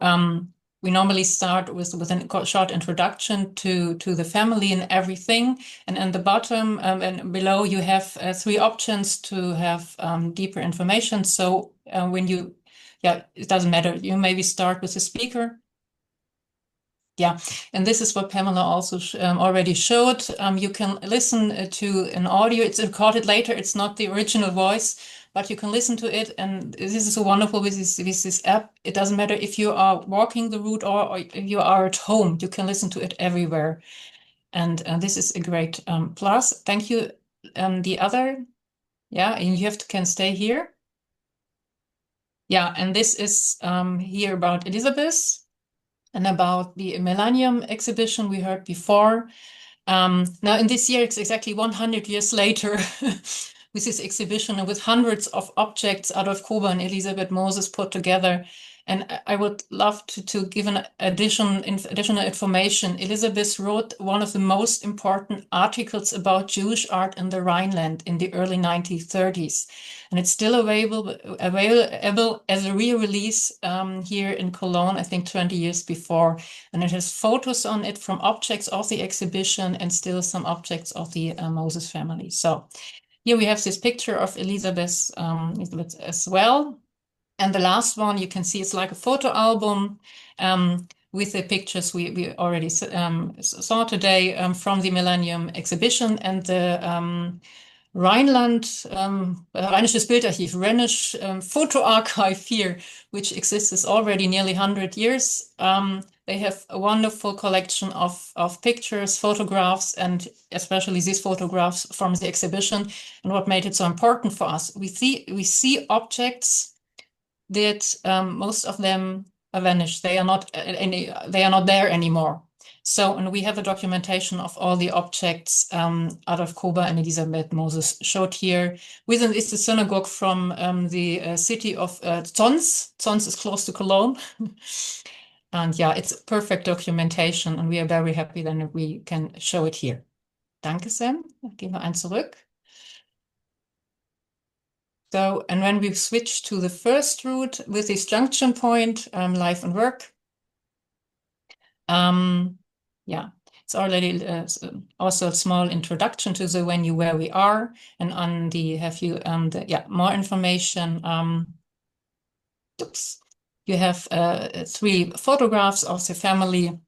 we normally start with a short introduction to the family and everything. And in the bottom and below, you have 3 options to have deeper information. So when you, yeah, it doesn't matter. You maybe start with the speaker. Yeah, and this is what Pamela also already showed. You can listen to an audio. It's recorded later. It's not the original voice, but you can listen to it. And this is so wonderful with this app. It doesn't matter if you are walking the route or if you are at home. You can listen to it everywhere. And this is a great plus. Thank you. The other, yeah, and you can stay here. Yeah, and this is here about Elizabeth. And about the Millennium exhibition we heard before. Now in this year, it's exactly 100 years later with this exhibition and with hundreds of objects Adolf Kober and Elisabeth Moses put together. And I would love to give an additional information. Elizabeth wrote one of the most important articles about Jewish art in the Rhineland in the early 1930s. And it's still available as a re-release here in Cologne, I think 20 years before. And it has photos on it from objects of the exhibition and still some objects of the Moses family. So here we have this picture of Elizabeth as well. And the last one, you can see it's like a photo album with the pictures we already saw today from the Millennium exhibition and the Rhineland, Rheinisches Bildarchiv, Rhenish Photo Archive here, which exists already nearly 100 years. They have a wonderful collection of pictures, photographs, and especially these photographs from the exhibition. And what made it so important for us, we see objects that most of them are vanished. They are not there anymore. So, and we have a documentation of all the objects Adolf Kober and Elisabeth Moses showed here. Within is the synagogue from the city of Zons. Zons is close to Cologne. And yeah, it's perfect documentation, and we are very happy that we can show it here. Danke, Sam. Gehen wir ein zurück. So, and when we switch to the first route with this junction point, life and work, yeah, it's already also a small introduction to the venue where we are, and on the more information. You have 3 photographs of the family,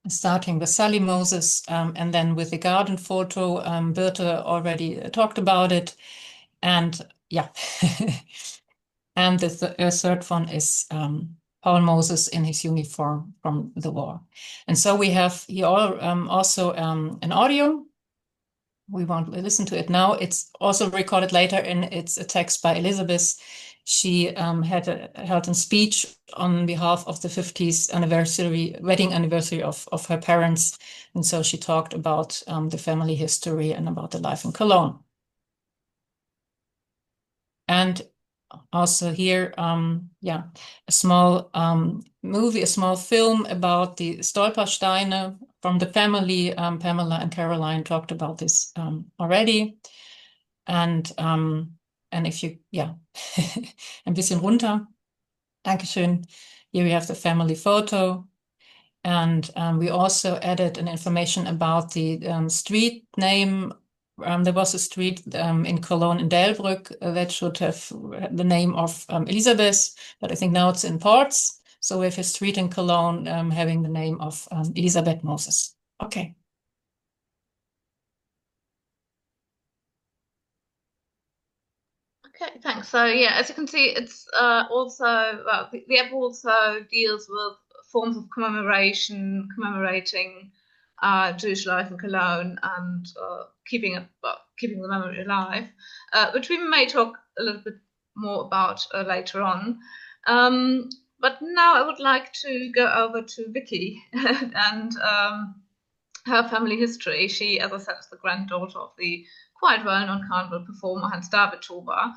starting with Sally Moses, and then with the garden photo. Birte already talked about it, and yeah. And the third one is Paul Moses in his uniform from the war. And so we have here also an audio. we won't listen to it now. It's also recorded later, and it's a text by Elizabeth. She held a speech on behalf of the 50th wedding anniversary of her parents. And so she talked about the family history and about the life in Cologne. And also here, a small movie, a small film about the Stolpersteine from the family. Pamela and Caroline talked about this already. And if you, ein bisschen runter. Dankeschön. Here we have the family photo. And we also added an information about the street name. There was a street in Cologne in Delbrück that should have the name of Elisabeth, but I think now it's in parts. So we have a street in Cologne having the name of Elisabeth Moses. Okay. Okay, thanks. So yeah, as you can see, it's also the app also deals with forms of commemorating Jewish life in Cologne and keeping the memory alive, which we may talk a little bit more about later on. But now I would like to go over to Vicky and her family history. She, as I said, is the granddaughter of the quite well-known carnival performer Hans-David Toba.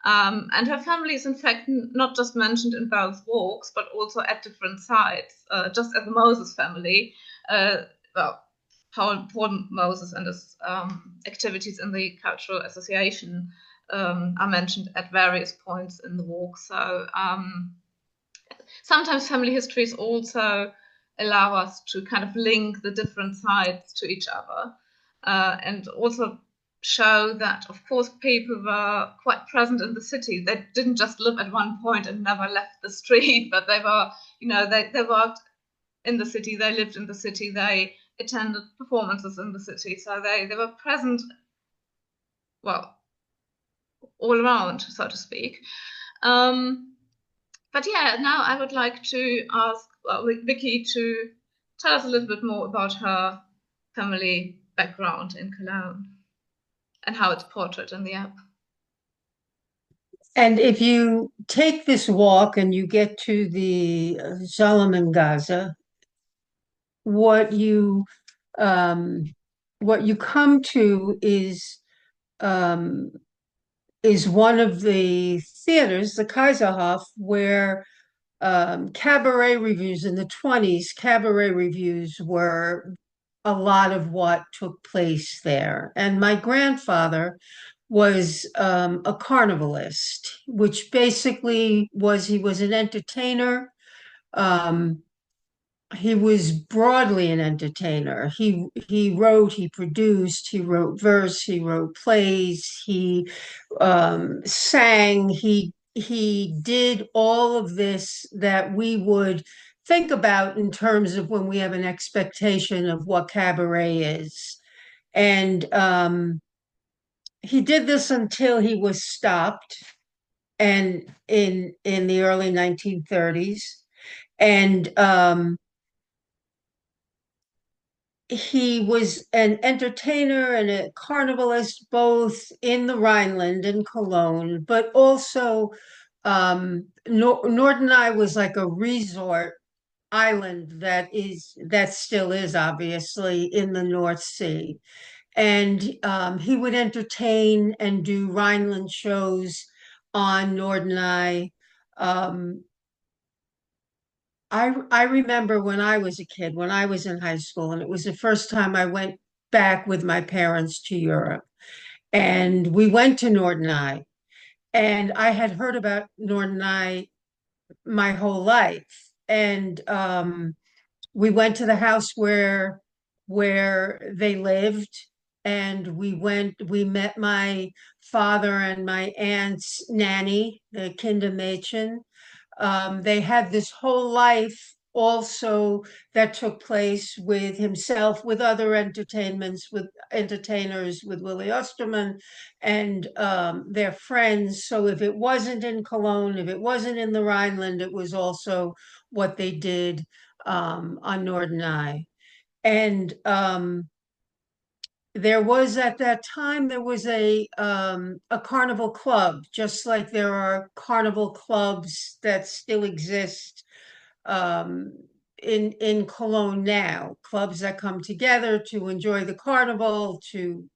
And her family is in fact not just mentioned in both walks, but also at different sites, just as the Moses family. How important Moses and his activities in the cultural association are mentioned at various points in the walk. So sometimes family histories also allow us to kind of link the different sides to each other and also show that, of course, people were quite present in the city. They didn't just live at one point and never left the street, but they were, they worked in the city, they lived in the city, they attended performances in the city. So they were present, well, all around, so to speak. But yeah, now I would like to ask Vicky to tell us a little bit more about her family background in Cologne and how it's portrayed in the app. And if you take this walk and you get to the Solomon Gaza, what you come to is one of the theaters, the Kaiserhof, where cabaret reviews in the 1920s, cabaret reviews were a lot of what took place there. And my grandfather was a carnivalist, which basically he was an entertainer. He was broadly an entertainer. He wrote, he produced, he wrote verse, he wrote plays, he sang, he did all of this that we would think about in terms of when we have an expectation of what cabaret is. And he did this until he was stopped and in the early 1930s. And he was an entertainer and a carnivalist both in the Rhineland and Cologne, but also Norderney was like a resort island that still is obviously in the North Sea. And he would entertain and do Rhineland shows on Norderney. I remember when I was a kid, when I was in high school, and it was the first time I went back with my parents to Europe. And we went to Norderney. And I had heard about Norderney my whole life. And we went to the house where they lived. And we met my father and my aunt's nanny, the Kindermädchen. They had this whole life also that took place with himself, with other entertainers, with Willie Osterman and their friends. So if it wasn't in Cologne, if it wasn't in the Rhineland, it was also what they did on Norderney. And there was at that time, there was a carnival club, just like there are carnival clubs that still exist in Cologne now, clubs that come together to enjoy the carnival, to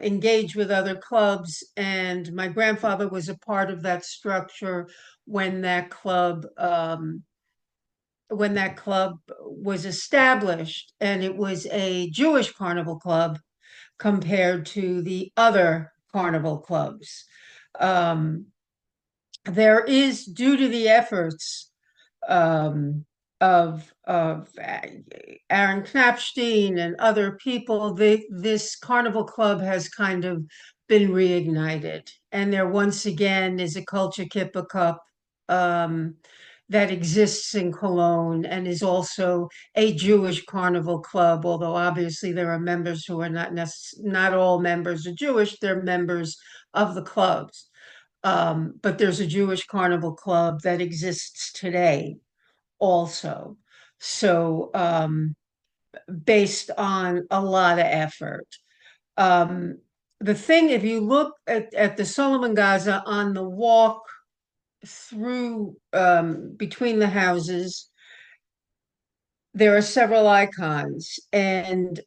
engage with other clubs. And my grandfather was a part of that structure when that club was established, and it was a Jewish carnival club compared to the other carnival clubs. There is, due to the efforts of Aaron Knapstein and other people, this carnival club has kind of been reignited, and there once again is a Culture Kippa Cup that exists in Cologne and is also a Jewish carnival club, although obviously there are members who are not all members are Jewish, they're members of the clubs. But there's a Jewish carnival club that exists today also. So based on a lot of effort. The thing, if you look at the Solomon Gaza on the walk through between the houses, there are several icons, and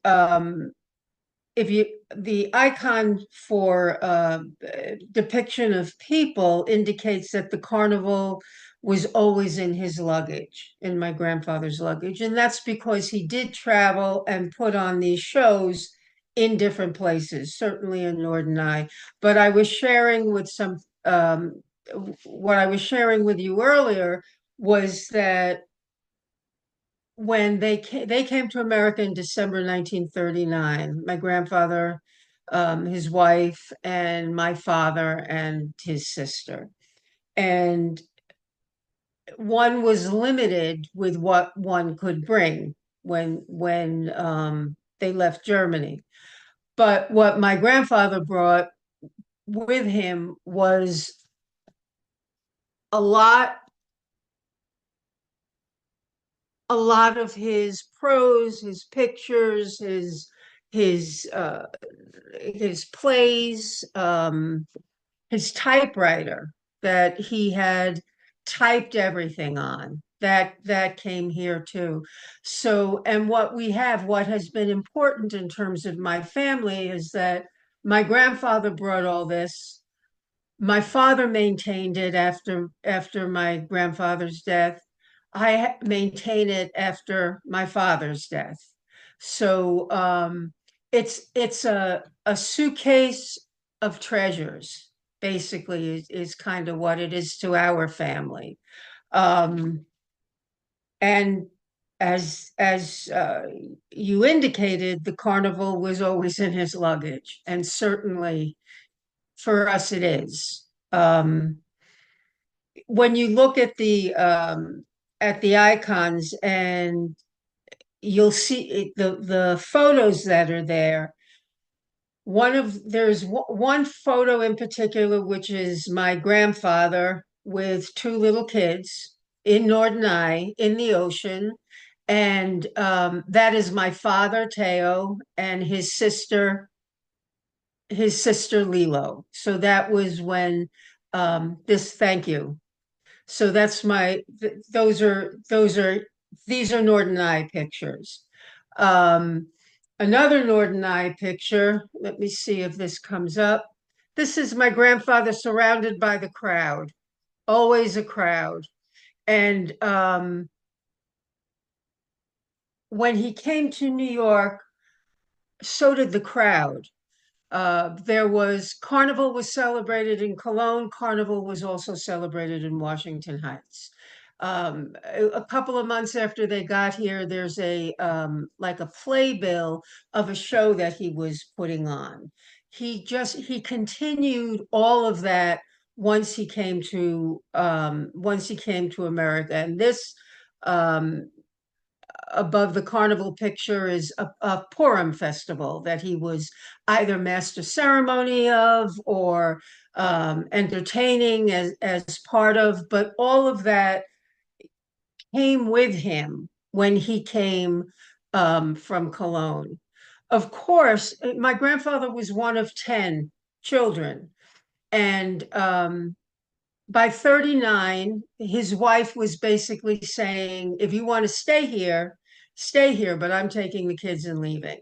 the icon for depiction of people indicates that the carnival was always in his luggage, in my grandfather's luggage, and that's because he did travel and put on these shows in different places, certainly in Norderney. But I was sharing with what I was sharing with you earlier was that when they came to America in December 1939, my grandfather, his wife, and my father and his sister. And one was limited with what one could bring when they left Germany. But what my grandfather brought with him was a lot of his prose, his pictures, his plays, his typewriter that he had typed everything on. That came here too. So, and what has been important in terms of my family is that my grandfather brought all this. My father maintained it after my grandfather's death. I maintain it after my father's death. So it's a suitcase of treasures, basically, is kind of what it is to our family. And as you indicated, the carnival was always in his luggage, and certainly for us it is. When you look at the icons, and you'll see the photos that are there. There's one photo in particular, which is my grandfather with two little kids in Norderney in the ocean. And that is my father, Teo, and his sister Lilo. So that was when thank you. So that's these are Norderney pictures. Another Norderney picture, let me see if this comes up. This is my grandfather surrounded by the crowd, always a crowd. And when he came to New York, so did the crowd. Carnival was celebrated in Cologne. Carnival was also celebrated in Washington Heights. A couple of months after they got here, there's like a playbill of a show that he was putting on. He continued all of that once he came to America. And this above the carnival picture is a Purim festival that he was either master ceremony of or entertaining as part of, but all of that came with him when he came from Cologne. of course, my grandfather was one of 10 children. And by 39, his wife was basically saying, if you want to stay here, but I'm taking the kids and leaving.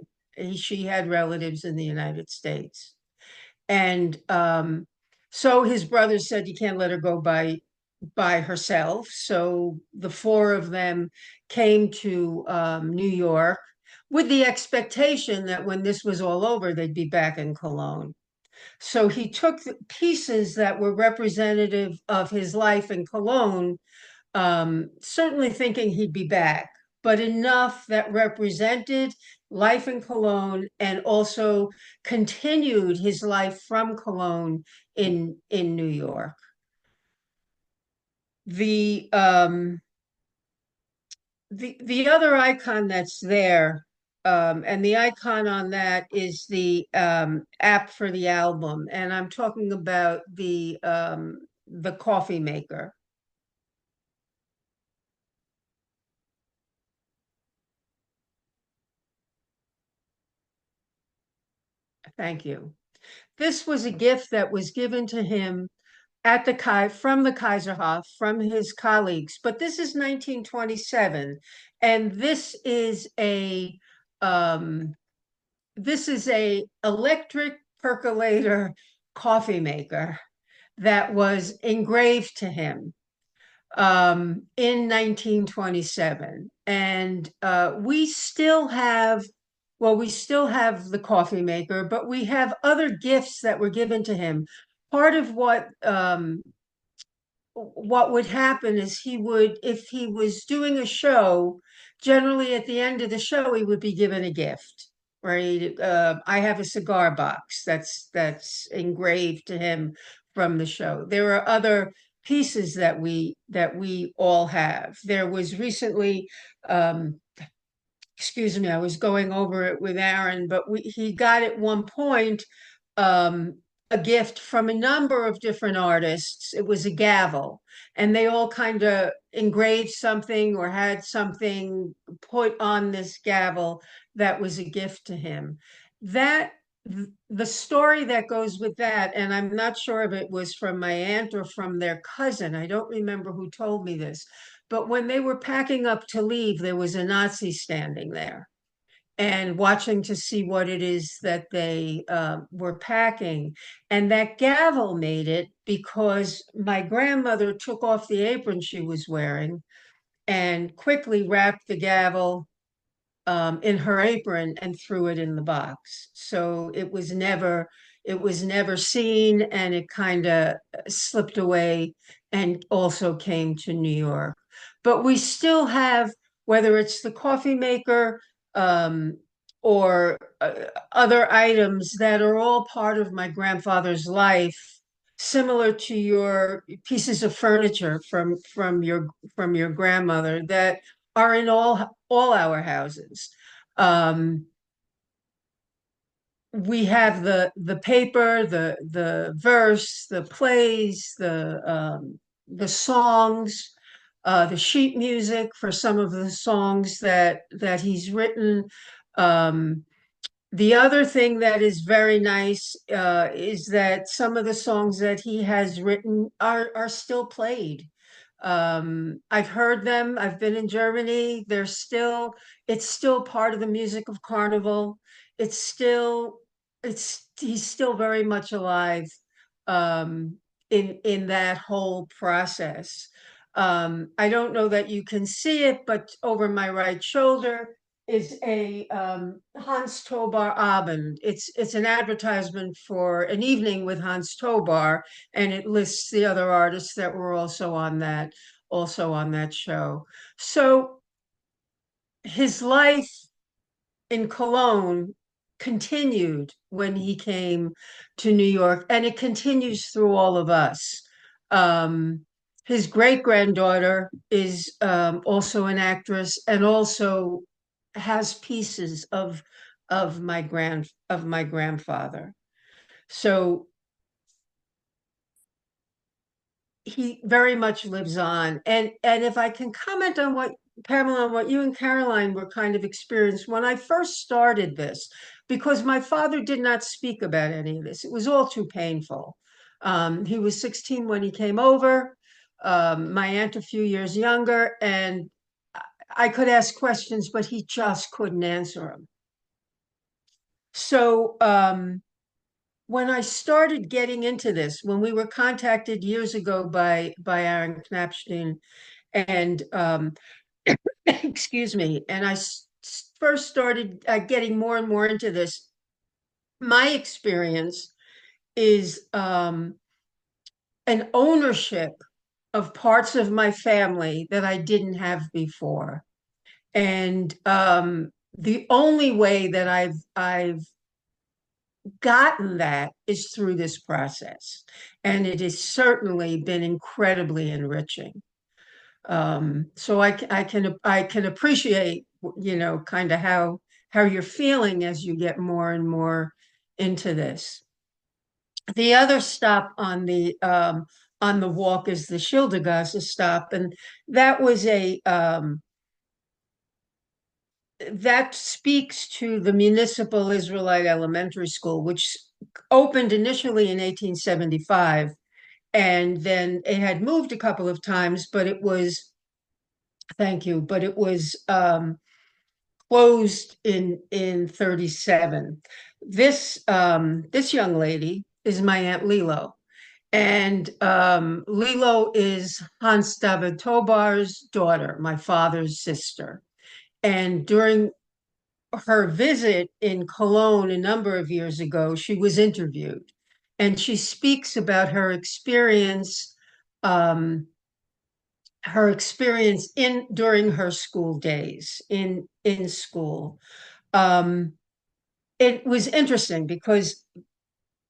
She had relatives in the United States. And so his brothers said, you can't let her go by herself. So the four of them came to New York with the expectation that when this was all over, they'd be back in Cologne. So he took the pieces that were representative of his life in Cologne, certainly thinking he'd be back, but enough that represented life in Cologne and also continued his life from Cologne in New York. The other icon that's there, and the icon on that is the app for the album, and I'm talking about the coffee maker. Thank you. This was a gift that was given to him at the from the Kaiserhof, from his colleagues, but this is 1927, and this is a electric percolator coffee maker that was engraved to him in 1927. And we still have the coffee maker, but we have other gifts that were given to him. Part of what would happen is if he was doing a show, generally at the end of the show, he would be given a gift. Right? I have a cigar box that's engraved to him from the show. There are other pieces that we all have. There was recently, excuse me, I was going over it with Aaron, but he got at one point a gift from a number of different artists. It was a gavel, and they all kind of engraved something or had something put on this gavel that was a gift to him. The story that goes with that, and I'm not sure if it was from my aunt or from their cousin, I don't remember who told me this, but when they were packing up to leave, there was a Nazi standing there and watching to see what it is that they were packing. And that gavel made it because my grandmother took off the apron she was wearing and quickly wrapped the gavel in her apron and threw it in the box. So it was never seen, and it kind of slipped away and also came to New York. But we still have, whether it's the coffee maker or other items that are all part of my grandfather's life, similar to your pieces of furniture from your grandmother, that are in all our houses. We have the paper, the verse, the plays, the songs, the sheet music for some of the songs that he's written. The other thing that is very nice is that some of the songs that he has written are still played. I've heard them. I've been in Germany. It's still part of the music of Carnival. He's still very much alive in that whole process. I don't know that you can see it, but over my right shoulder is a Hans Tobar Abend. It's an advertisement for an evening with Hans Tobar, and it lists the other artists that were also on that show. So his life in Cologne continued when he came to New York, and it continues through all of us. His great-granddaughter is also an actress and also has pieces of my grandfather. So he very much lives on. And if I can comment on what Pamela, what you and Caroline were kind of experienced when I first started this, because my father did not speak about any of this. It was all too painful. He was 16 when he came over, my aunt a few years younger, and I could ask questions, but he just couldn't answer them. So when I started getting into this, when we were contacted years ago by Aaron Knapstein, and excuse me, and I first started getting more and more into this, my experience is an ownership of parts of my family that I didn't have before. And the only way that I've gotten that is through this process. And it has certainly been incredibly enriching. So I can appreciate, you know, kind of how you're feeling as you get more and more into this. The other stop on the walk is the Schildergasse stop, and that was that speaks to the Municipal Israelite Elementary School, which opened initially in 1875, and then it had moved a couple of times, but it was, thank you, but it was closed in 37. This young lady is my Aunt Lilo. And Lilo is Hans David Tobar's daughter, my father's sister. And during her visit in Cologne a number of years ago, she was interviewed. And she speaks about her experience during her school days in school. It was interesting because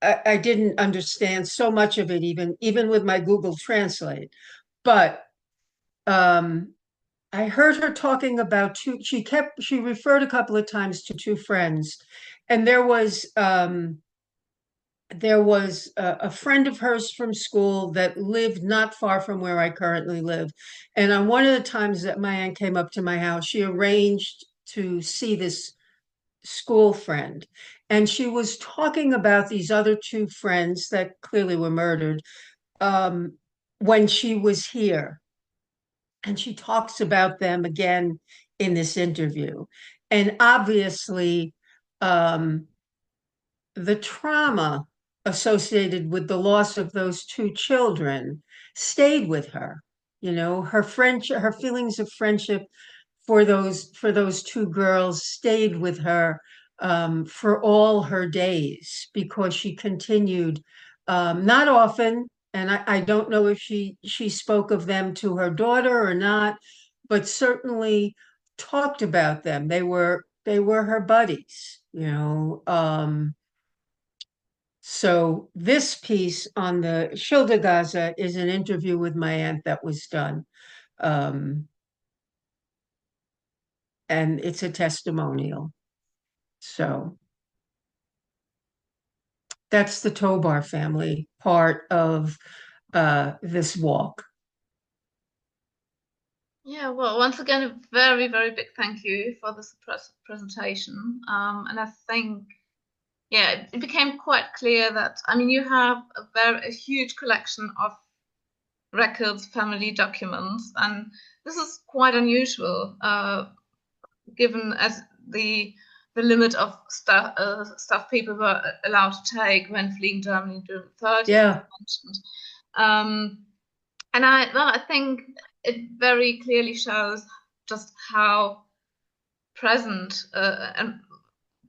I didn't understand so much of it, even with my Google Translate. But I heard her talking about she referred a couple of times to two friends, and there was a friend of hers from school that lived not far from where I currently live. And on one of the times that my aunt came up to my house, she arranged to see this school friend. And she was talking about these other two friends that clearly were murdered when she was here. And she talks about them again in this interview. And obviously, the trauma associated with the loss of those two children stayed with her. You know, her friendship, her feelings of friendship for those two girls stayed with her for all her days, because she continued, not often, and I don't know if she spoke of them to her daughter or not, but certainly talked about them. They were her buddies, you know. So this piece on the Schildergasse is an interview with my aunt that was done. And it's a testimonial. So that's the Tobar family part of this walk. Yeah, well, once again, a very, very big thank you for this presentation. And I think, yeah, it became quite clear that, I mean, you have a huge collection of records, family documents, and this is quite unusual, given as the limit of stuff people were allowed to take when fleeing Germany during the 30s. Yeah. And I think it very clearly shows just how present and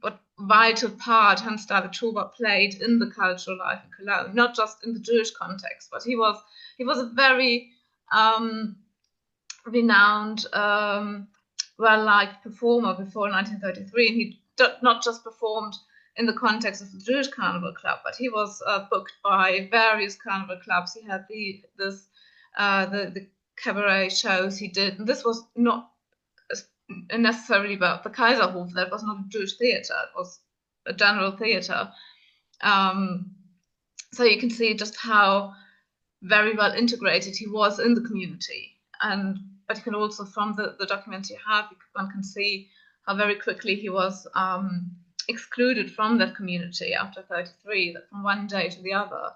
what vital part Hans David Tobar played in the cultural life in Cologne, not just in the Jewish context, but he was a very renowned, well-liked performer before 1933, and he not just performed in the context of the Jewish Carnival Club, but he was booked by various carnival clubs. He had the cabaret shows he did, and this was not necessarily about the Kaiserhof. That was not a Jewish theater; it was a general theater. So you can see just how very well integrated he was in the community, and but you can also, from the document you have, one can see how very quickly he was excluded from that community after 33, that from one day to the other.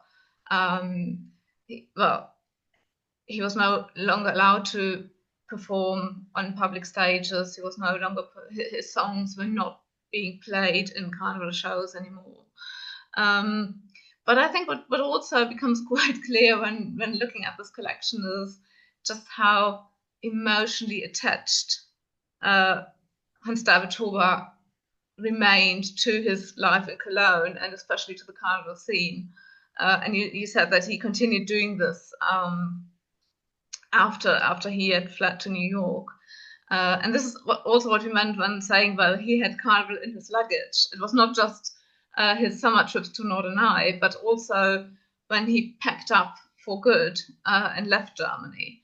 He was no longer allowed to perform on public stages. He was no longer, his songs were not being played in carnival shows anymore. But I think what also becomes quite clear when looking at this collection is just how emotionally attached Hans David Huber remained to his life in Cologne, and especially to the carnival scene. And you said that he continued doing this after he had fled to New York. And this is also what we meant when saying, well, he had carnival in his luggage. It was not just his summer trips to Norderney, but also when he packed up for good and left Germany.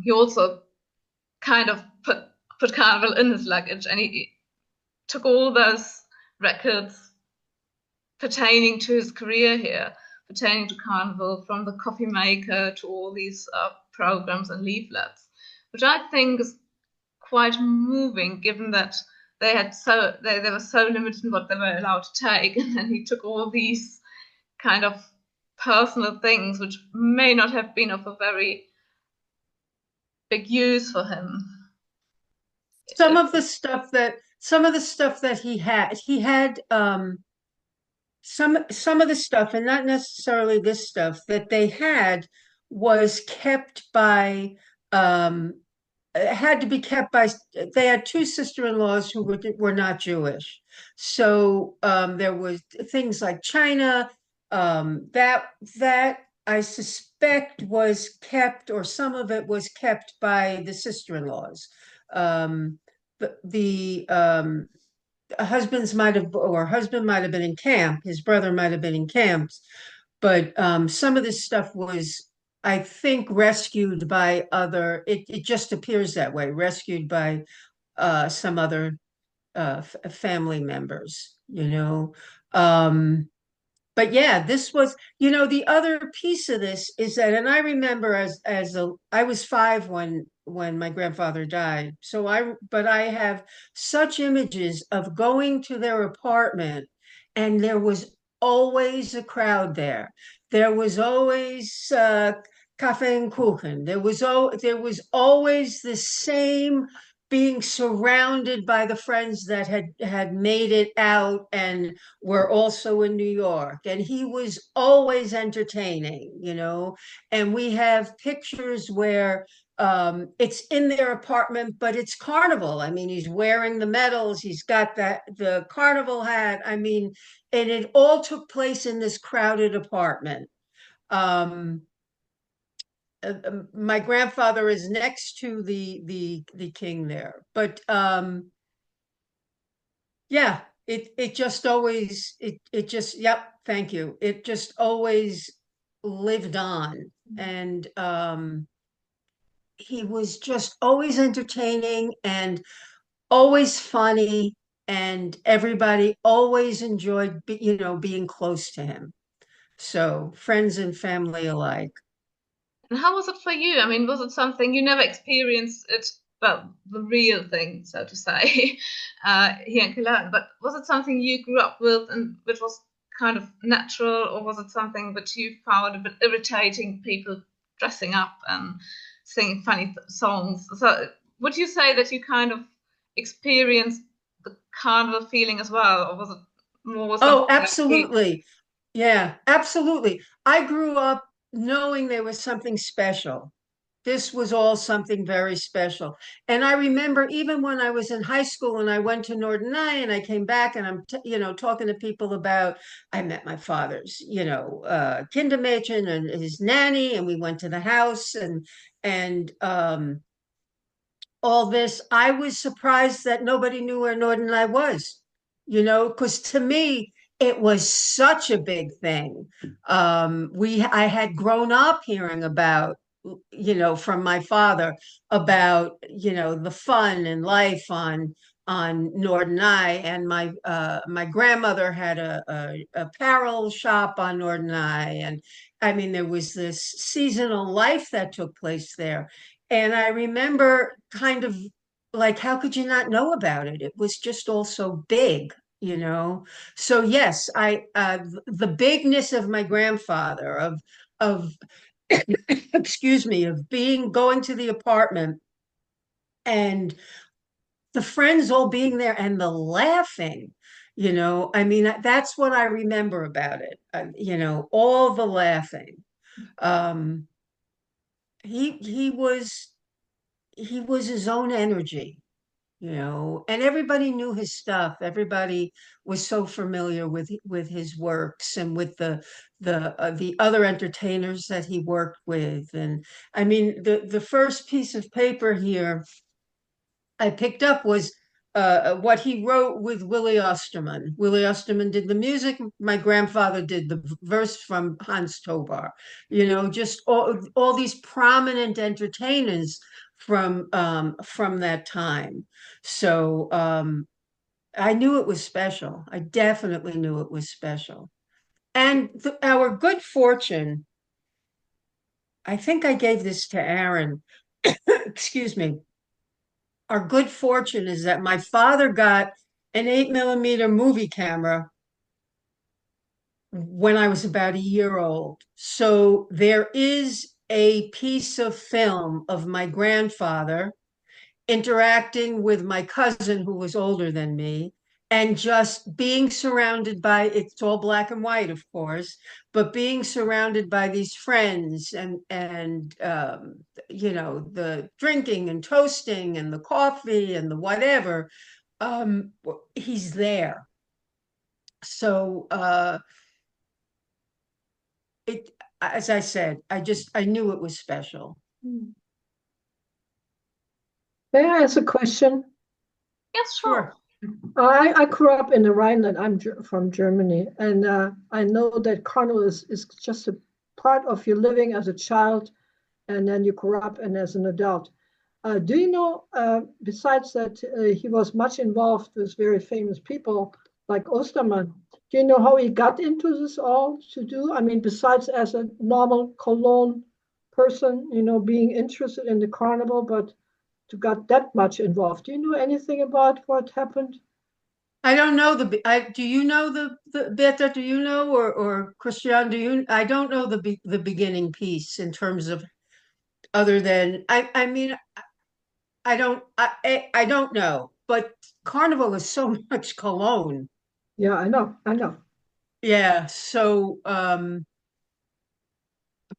He also kind of put carnival in his luggage, and he took all those records pertaining to his career here, pertaining to carnival, from the coffee maker to all these programs and leaflets, which I think is quite moving, given that they were so limited in what they were allowed to take, and then he took all these kind of personal things which may not have been of a very big use for him. Some of the stuff that he had some of the stuff, and not necessarily this stuff, that they had was kept by had to be kept by, they had two sister-in-laws who were not Jewish. So there was things like China, that I suspect was kept, or some of it was kept by the sister-in-laws. The husband might have been in camp, his brother might have been in camps, but some of this stuff was, I think, rescued by other, it just appears that way, rescued by some other family members, you know. But yeah, this was, you know, the other piece of this is that, and I remember I was 5 when my grandfather died. But I have such images of going to their apartment, and there was always a crowd there. There was always cafe and kuchen. There was always the same, being surrounded by the friends that had made it out and were also in New York. And he was always entertaining, you know. And we have pictures where it's in their apartment, but it's carnival. I mean, he's wearing the medals, he's got the carnival hat. I mean, and it all took place in this crowded apartment. My grandfather is next to the king there, but yeah, it just always, yep, thank you, it just always lived on. And he was just always entertaining and always funny, and everybody always enjoyed being close to him. So friends and family alike. And how was it for you? I mean, was it something you never experienced it, well, the real thing, so to say, here in Cologne, but was it something you grew up with and which was kind of natural, or was it something that you found a bit irritating, people dressing up and singing funny songs? So would you say that you kind of experienced the carnival feeling as well, or was it more something? Oh, absolutely. Yeah, absolutely. I grew up knowing there was something special. This was all something very special. And I remember even when I was in high school and I went to Norderney and I came back, and I'm talking to people about, I met my father's, kindermädchen and his nanny, and we went to the house and all this. I was surprised that nobody knew where Norderney was, because to me, it was such a big thing. I had grown up hearing about, from my father, about, the fun and life on Norderney, and my grandmother had a apparel shop on Norderney, and I mean, there was this seasonal life that took place there. And I remember kind of like, how could you not know about it? It was just all so big, you know? So yes, the bigness of my grandfather, of, excuse me, of going to the apartment and the friends all being there and the laughing, you know, I mean, that's what I remember about it. You know, all the laughing. Um, he was his own energy, you know, and everybody knew his stuff. Everybody was so familiar with his works and with the other entertainers that he worked with. And I mean, the first piece of paper here I picked up was what he wrote with Willie Osterman. Willie Osterman did the music. My grandfather did the verse from Hans Tobar. You know, just all these prominent entertainers from that time. So I knew it was special. I definitely knew it was special. And our good fortune, I think I gave this to Aaron. Excuse me. Our good fortune is that my father got an 8 millimeter movie camera when I was about a year old. So there is a piece of film of my grandfather interacting with my cousin who was older than me and just being surrounded by, it's all black and white, of course, but being surrounded by these friends and you know, the drinking and toasting and the coffee and the whatever, he's there. So it, as I said, I knew it was special. May I ask a question? Yes, sure. I grew up in the Rhineland. I'm from Germany, and I know that carnival is just a part of your living as a child, and then you grew up and as an adult. Do you know, besides that, he was much involved with very famous people like Osterman? Do you know how he got into this all to do? I mean, besides as a normal Cologne person, you know, being interested in the carnival, but to got that much involved. Do you know anything about what happened? I don't know do you know the Beta, do you know, or Christian, do you? I don't know the beginning piece in terms of, other than, I mean, I don't know, but Carnival is so much Cologne. Yeah, I know. Yeah, so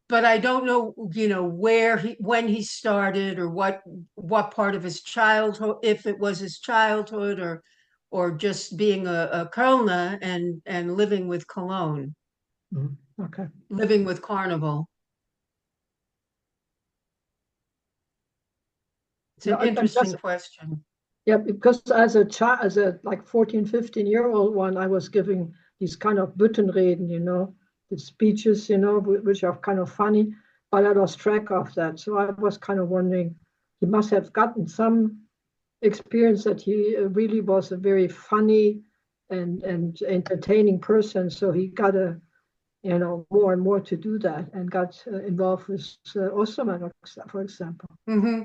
but I don't know, you know, when he started, or what part of his childhood, if it was his childhood, or just being a Kölner and living with Cologne, Okay. living with Carnival. It's an interesting question. Yeah, because as a child, as a like 14, 15-year-old one, I was giving these kind of Büttenreden, you know, the speeches, you know, which are kind of funny, but I lost track of that. So I was kind of wondering, he must have gotten some experience that he really was a very funny and entertaining person. So he got you know, more and more to do that, and got involved with Osterman, for example. Mm-hmm.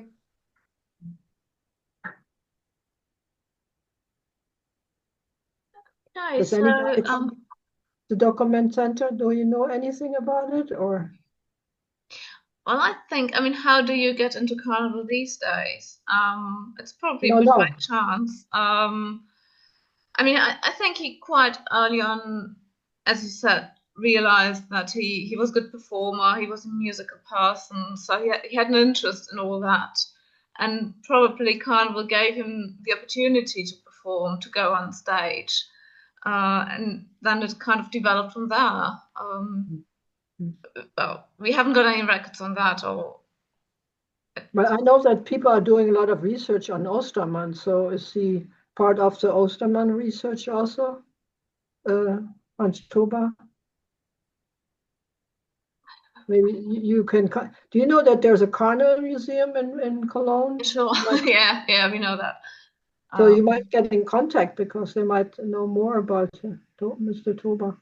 Does anybody from the Document Center, do you know anything about it, or? Well, I think, I mean, how do you get into carnival these days? It's probably No, by chance. I mean, I think he quite early on, as you said, realized that he was a good performer, he was a musical person, so he had an interest in all that. And probably carnival gave him the opportunity to perform, to go on stage. And then it kind of developed from there. Well, we haven't got any records on that, or. But I know that people are doing a lot of research on Osterman. So is he part of the Osterman research also, Hans Toba? Maybe you can. Do you know that there's a carnival museum in Cologne? Sure. Yeah, we know that. So you might get in contact because they might know more about Mr. Toba.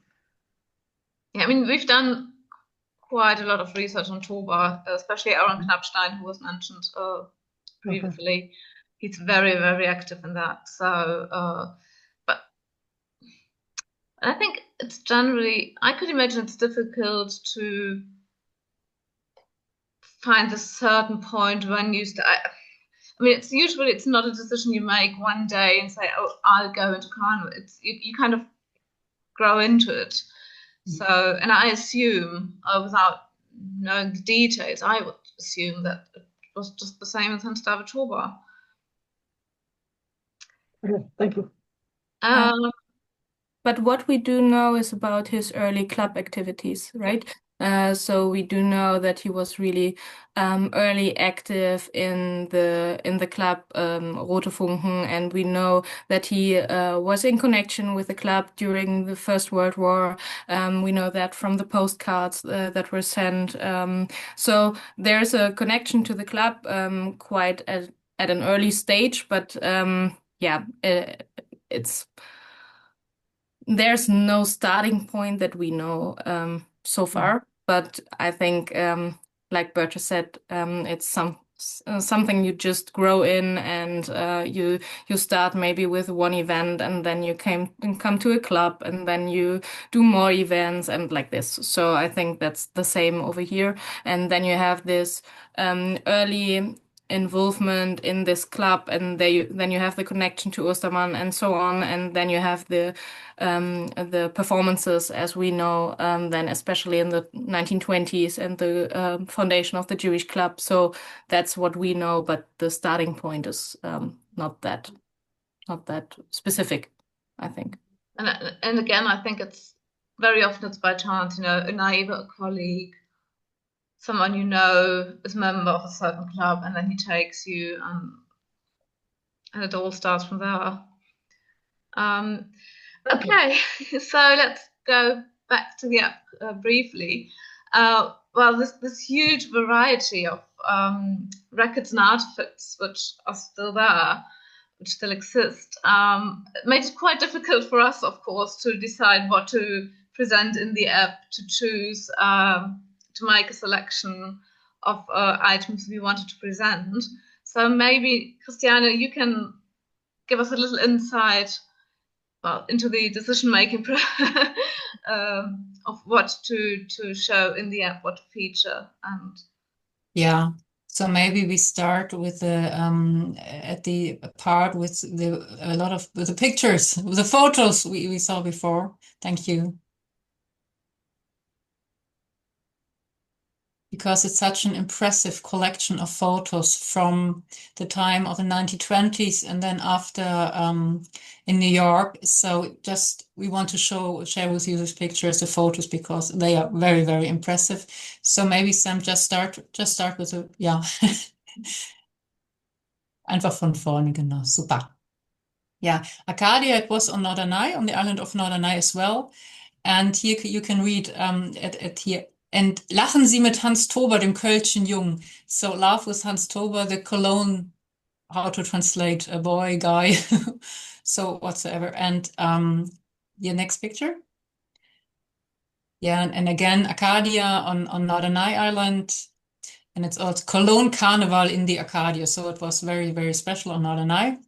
Yeah, I mean, we've done quite a lot of research on Toba, especially Aaron Knappstein, who was mentioned previously. He's very, very active in that. So, but I think it's generally, I could imagine it's difficult to find a certain point when you start. I mean, it's not a decision you make one day and say, "Oh, I'll go into carnival." It's you kind of grow into it. So, and I assume, without knowing the details, I would assume that it was just the same as Hans-David Schober. Okay, thank you. But what we do know is about his early club activities, right? So we do know that he was really early active in the club Rote Funken, and we know that he was in connection with the club during the First World War. We know that from the postcards that were sent. So there's a connection to the club quite at an early stage, but yeah, there's no starting point that we know so far, but I think, like Berta said, it's something you just grow in, and you start maybe with one event, and then you come to a club, and then you do more events, and like this. So I think that's the same over here, and then you have this early involvement in this club, and then you have the connection to Ostermann and so on, and then you have the performances, as we know, then especially in the 1920s, and the foundation of the Jewish club. So that's what we know, but the starting point is not that specific, I think. And again, I think it's very often it's by chance, a neighbor, a colleague, someone you know is a member of a certain club, and then he takes you, and it all starts from there. Okay, so let's go back to the app briefly. Well, this huge variety of records and artifacts which are still there, which still exist, made it quite difficult for us, of course, to decide what to present in the app, to choose, to make a selection of items we wanted to present. So maybe, Christiane, you can give us a little insight into the decision-making of what to show in the app, what to feature, and yeah. So maybe we start with the at the part with the pictures, with the photos we saw before. Thank you. Because it's such an impressive collection of photos from the time of the 1920s and then after in New York. So just we want to share with you these pictures, the photos, because they are very, very impressive. So maybe Sam, just start with a, yeah. Einfach von vorne, genau, super. Yeah, Arcadia, it was on Norderney, on the island of Norderney as well. And here you can read at here. And lachen Sie mit Hans Tober, dem Kölschen Jung. So laugh with Hans Tober, the Cologne, how to translate a boy, guy, so whatsoever. And your next picture. Yeah, and again, Arcadia on Norderney Island. And it's also Cologne Carnival in the Arcadia. So it was very, very special on Norderney.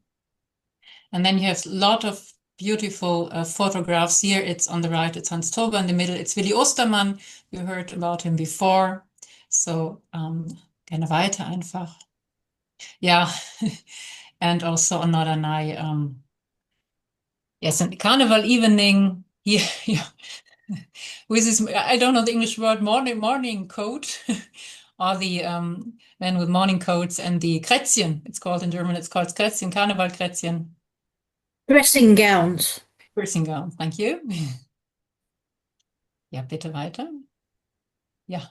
And then you have a lot of beautiful photographs here. It's on the right, it's Hans Tober. In the middle, it's Willi Ostermann. You heard about him before. So gerne weiter einfach. Yeah, and also on Norderney. Yes, and Carnival evening here. Yeah. With this, I don't know the English word, morning coat, or the men with morning coats, and the Krätzchen. It's called in German. It's called Krätzchen, Carnival Krätzchen. Dressing gowns. Dressing gowns, thank you. Ja, bitte weiter. Yeah.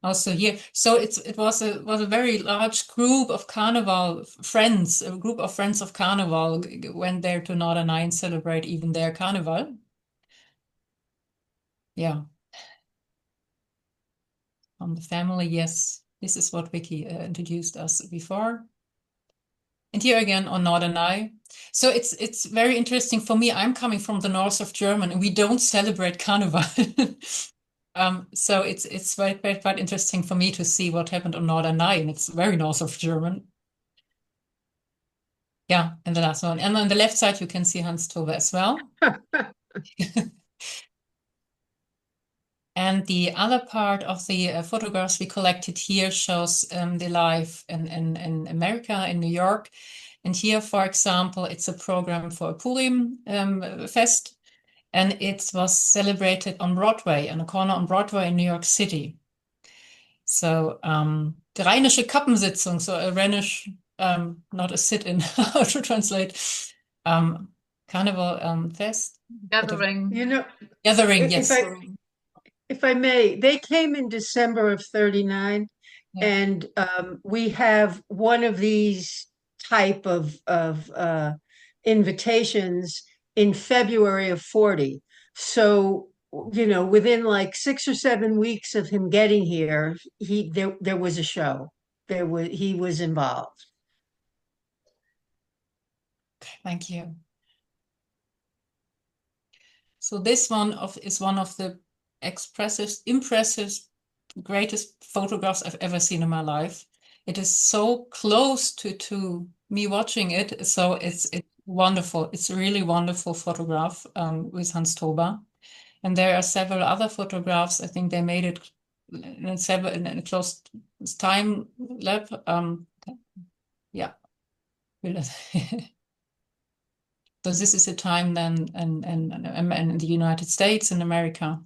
Also here, so it was a very large group of Carnival friends, a group of friends of Carnival went there to Norderney and celebrate even their Carnival. Yeah. From the family, yes. This is what Vicky introduced us before. And here again on Norderney. So it's very interesting for me. I'm coming from the north of Germany, and we don't celebrate Carnival. So it's quite interesting for me to see what happened on Norderney, and it's very north of German. Yeah, and the last one. And on the left side, you can see Hans Tove as well. And the other part of the photographs we collected here shows the life in America, in New York. And here, for example, it's a program for a Purim fest. And it was celebrated on Broadway, on a corner on Broadway in New York City. So the Rheinische Kappensitzung, so a Rhenish, not a sit-in, how to translate, carnival fest. Gathering. You know, Gathering, yes. if I may, they came in December of 39, Yeah. and we have one of these type of invitations in February of 40. So, you know, within like 6 or 7 weeks of him getting here, there was a show. He was involved. Thank you. So this one is one of the impressive, greatest photographs I've ever seen in my life. It is so close to me watching it, so it's wonderful. It's a really wonderful photograph with Hans Tove. And there are several other photographs. I think they made it in a closed time lab. Yeah. So this is a time then in the United States and America.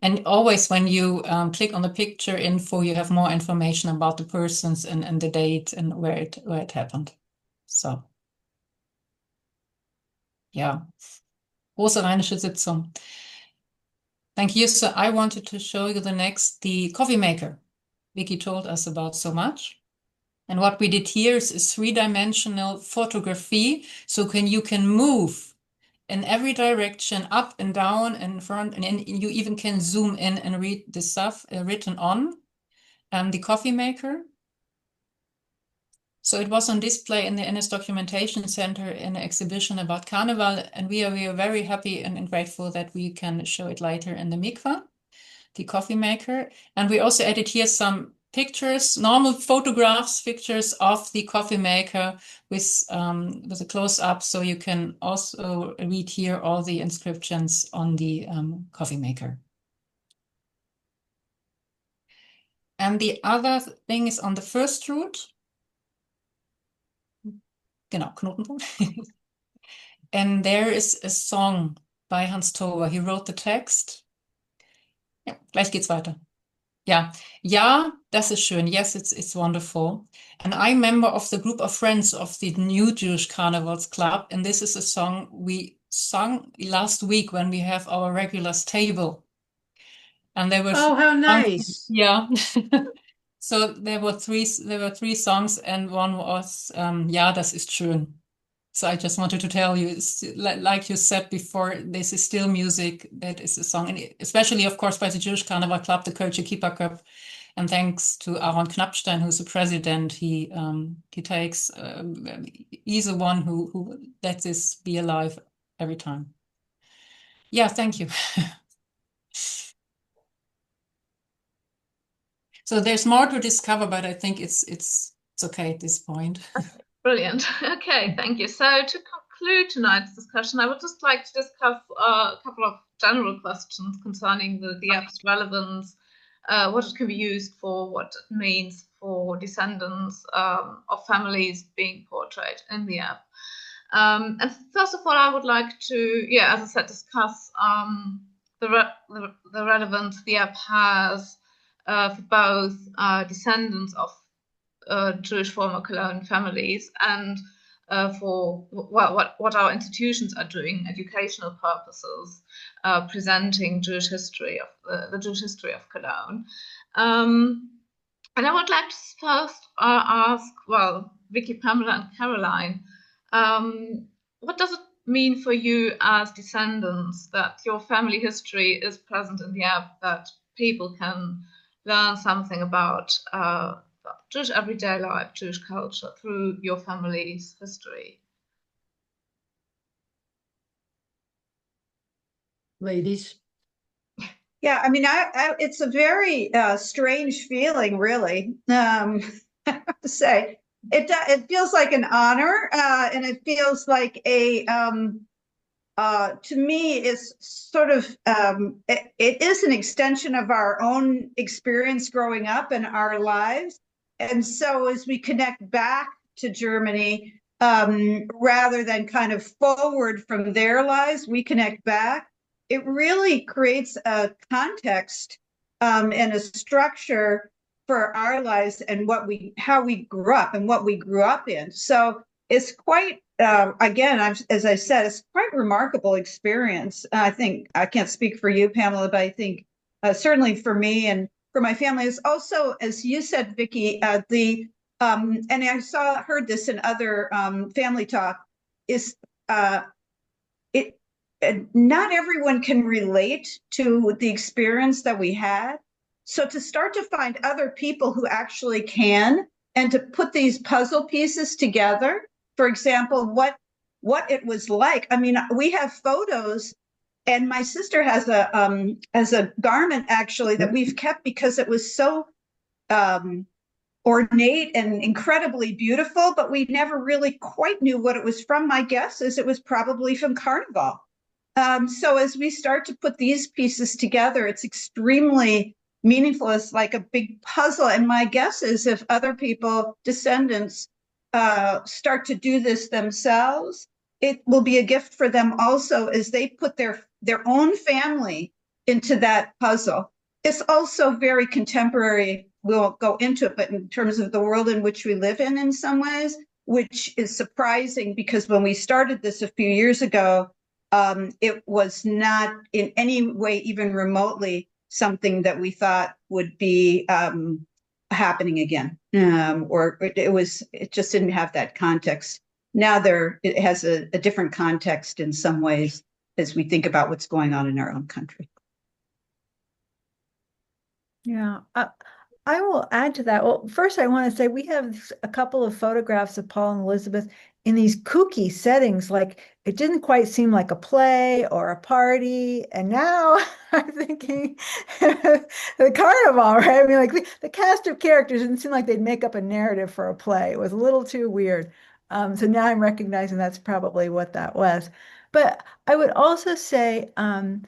And always when you click on the picture info, you have more information about the persons and the date and where it happened. So, yeah. Große Rheinische Sitzung. Thank you. So I wanted to show you the coffee maker. Vicky told us about so much. And what we did here is three-dimensional photography. So you can move in every direction, up and down and front, and you even can zoom in and read the stuff written on the coffee maker. So it was on display in the NS-Dokumentationszentrum in an exhibition about Carnival, and we are very happy and grateful that we can show it later in the MiQua, the coffee maker. And we also added here some pictures, normal pictures of the coffee maker with a close-up, so you can also read here all the inscriptions on the coffee maker. And the other thing is on the first root. Genau, Knotenpunkt. And there is a song by Hans Tove. He wrote the text. Ja, gleich geht's weiter. Yeah, das ist schön. Yes, it's wonderful. And I'm member of the group of friends of the New Jewish Carnivals Club, and this is a song we sung last week when we have our regular table. And there were how nice! Yeah. So there were three songs, and one was Ja, das ist schön. So I just wanted to tell you, like you said before, this is still music. That is a song, and especially, of course, by the Jewish Carnival Club, the Kölsche Keeper Cup. And thanks to Aaron Knappstein, who's the president, he takes, he's the one who lets this be alive every time. Yeah, thank you. So there's more to discover, but I think it's okay at this point. Brilliant. Okay, thank you. So to conclude tonight's discussion, I would just like to discuss a couple of general questions concerning the app's relevance, what it can be used for, what it means for descendants of families being portrayed in the app. And first of all, I would like to, as I said, discuss the relevance the app has for both descendants of Jewish former Cologne families and for what our institutions are doing, educational purposes, presenting Jewish history of the Jewish history of Cologne. And I would like to first ask, Vicky, Pamela, and Caroline, what does it mean for you as descendants that your family history is present in the app, that people can learn something about Jewish everyday life, Jewish culture through your family's history? Ladies. Yeah, I mean, it's a very strange feeling, really. I have to say, it feels like an honor, and it feels like to me, it's sort of it is an extension of our own experience growing up and our lives. And so, as we connect back to Germany, rather than kind of forward from their lives, we connect back. It really creates a context and a structure for our lives and how we grew up and what we grew up in. So it's quite again, as I said, it's quite a remarkable experience. I think I can't speak for you, Pamela, but I think certainly for me and for my family is also, as you said, Vicki, and I heard this in other family talk, is it. Not everyone can relate to the experience that we had. So to start to find other people who actually can, and to put these puzzle pieces together, for example, what it was like. I mean, we have photos, and my sister has a garment actually that we've kept because it was so ornate and incredibly beautiful, but we never really quite knew what it was from. My guess is it was probably from Carnival. So as we start to put these pieces together, it's extremely meaningful. It's like a big puzzle. And my guess is if other people, descendants, start to do this themselves, it will be a gift for them also as they put their own family into that puzzle. It's also very contemporary. We won't go into it, but in terms of the world in which we live in some ways, which is surprising because when we started this a few years ago, it was not in any way even remotely something that we thought would be happening again, or it just didn't have that context. Now it has a different context in some ways as we think about what's going on in our own country. Yeah, I will add to that. Well, first I want to say we have a couple of photographs of Paul and Elizabeth in these kooky settings, like it didn't quite seem like a play or a party. And now I'm thinking the carnival, right? I mean, like the cast of characters didn't seem like they'd make up a narrative for a play. It was a little too weird. So now I'm recognizing that's probably what that was. But I would also say a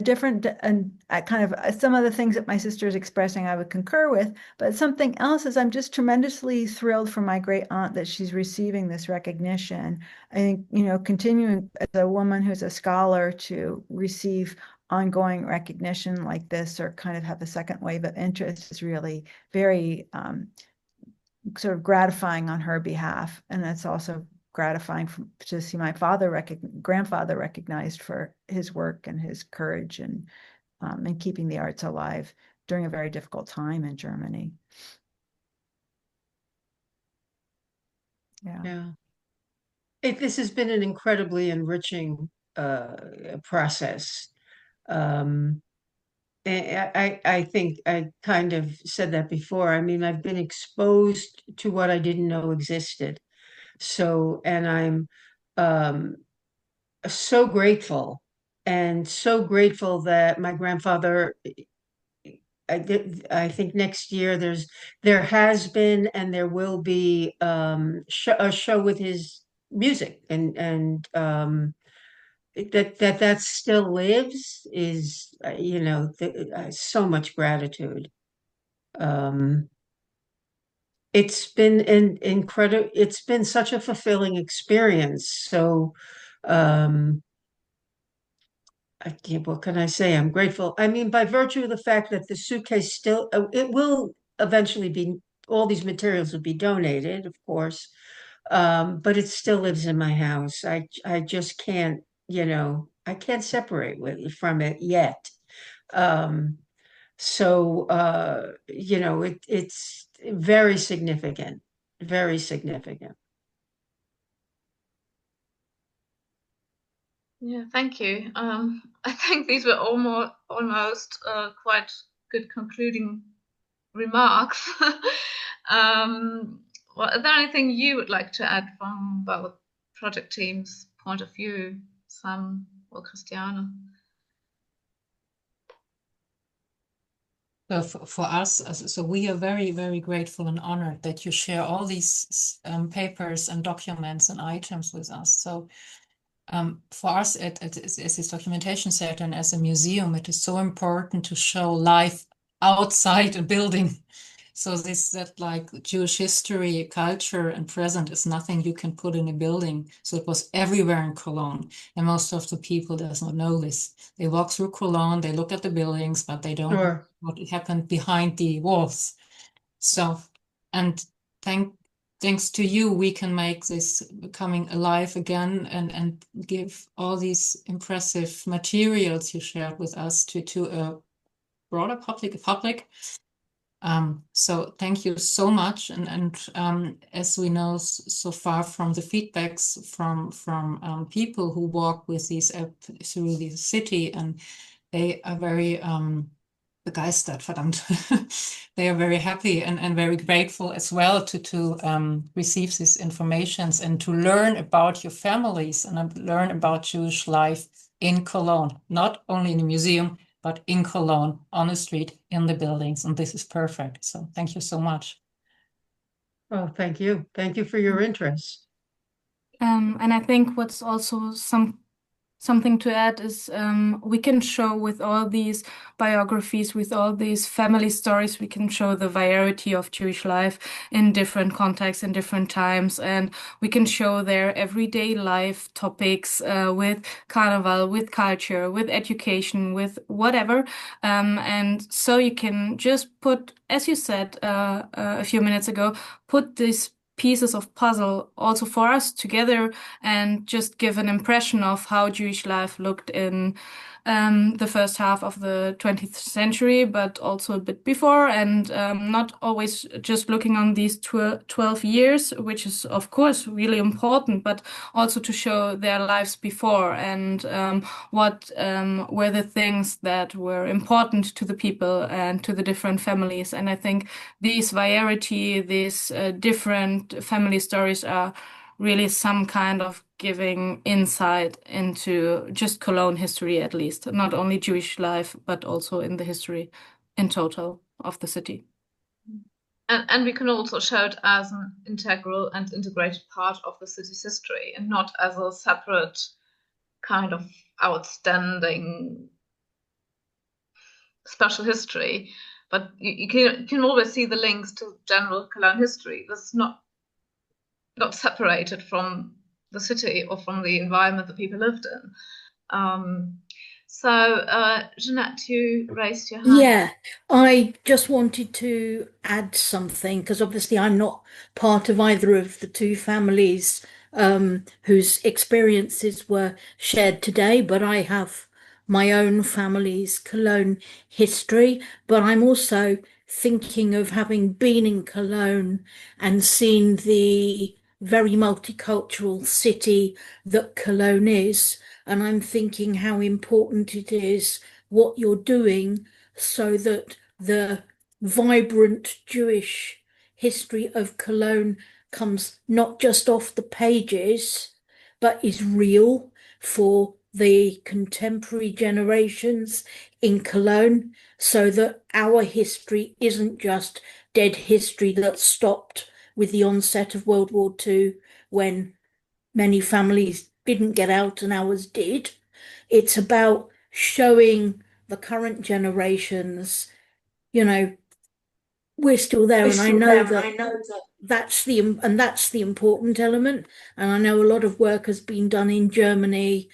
different and kind of some of the things that my sister is expressing I would concur with, but something else is I'm just tremendously thrilled for my great aunt that she's receiving this recognition. I think, continuing as a woman who's a scholar to receive ongoing recognition like this or kind of have the second wave of interest is really very sort of gratifying on her behalf. And that's also gratifying to see my grandfather recognized for his work and his courage and keeping the arts alive during a very difficult time in Germany. Yeah. This has been an incredibly enriching process. I think I kind of said that before. I mean, I've been exposed to what I didn't know existed. So, and I'm so grateful that my grandfather, I think next year there has been and there will be a show with his music and that still lives is so much gratitude. It's been an incredible, it's been such a fulfilling experience. So what can I say? I'm grateful. I mean, by virtue of the fact that the suitcase still, it will eventually be, all these materials will be donated, of course, but it still lives in my house. I just can't, I can't separate from it yet. So, it's very significant, very significant. Yeah, thank you. I think these were almost quite good concluding remarks. Well, is there anything you would like to add from both project teams' point of view, Sam or Christiane? So for us, so we are very, very grateful and honored that you share all these papers and documents and items with us. So for us as this documentation center and as a museum, it is so important to show life outside a building. So that like Jewish history, culture, and present is nothing you can put in a building. So it was everywhere in Cologne. And most of the people does not know this. They walk through Cologne, they look at the buildings, but they don't know what happened behind the walls. So, and thanks to you, we can make this becoming alive again and give all these impressive materials you shared with us to a broader public. So thank you so much. And as we know so far from the feedbacks from people who walk with these through the city, and they are very begeistert, verdammt. They are very happy and very grateful as well to receive these informations and to learn about your families and learn about Jewish life in Cologne, not only in the museum, but in Cologne, on the street, in the buildings. And this is perfect. So thank you so much. Oh, thank you. Thank you for your interest. And I think what's also something to add is we can show with all these biographies, with all these family stories, we can show the variety of Jewish life in different contexts, in different times, and we can show their everyday life topics with carnival, with culture, with education, with whatever. And so you can just put, as you said a few minutes ago, put this pieces of puzzle also for us together and just give an impression of how Jewish life looked in the first half of the 20th century, but also a bit before, and not always just looking on these 12 years, which is of course really important, but also to show their lives before and what were the things that were important to the people and to the different families. And I think these variety, these different family stories are really some kind of giving insight into just Cologne history, at least, not only Jewish life, but also in the history in total of the city. And we can also show it as an integral and integrated part of the city's history and not as a separate kind of outstanding special history. But you can always see the links to general Cologne history. This is not separated from the city or from the environment that people lived in. So, Jeanette, you raised your hand. Yeah, I just wanted to add something because obviously I'm not part of either of the two families whose experiences were shared today, but I have my own family's Cologne history. But I'm also thinking of having been in Cologne and seen the very multicultural city that Cologne is. And I'm thinking how important it is what you're doing so that the vibrant Jewish history of Cologne comes not just off the pages, but is real for the contemporary generations in Cologne, so that our history isn't just dead history that stopped with the onset of World War II when many families didn't get out and ours did. It's about showing the current generations, we're still there, and I know that's the important element. And I know a lot of work has been done in Germany,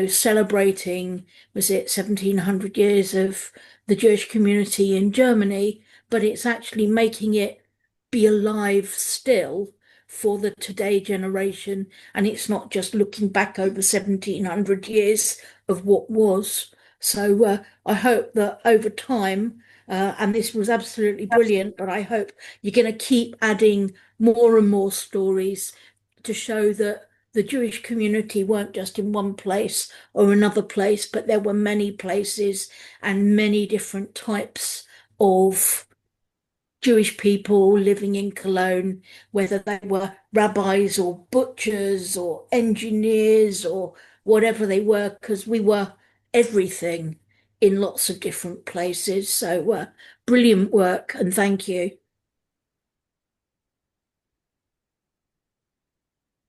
celebrating, was it 1700 years of the Jewish community in Germany, but it's actually making it be alive still for the today generation. And it's not just looking back over 1700 years of what was. So I hope that over time, and this was absolutely brilliant, but I hope you're going to keep adding more and more stories to show that the Jewish community weren't just in one place or another place, but there were many places and many different types of Jewish people living in Cologne, whether they were rabbis or butchers or engineers or whatever they were, because we were everything in lots of different places. So brilliant work, and thank you.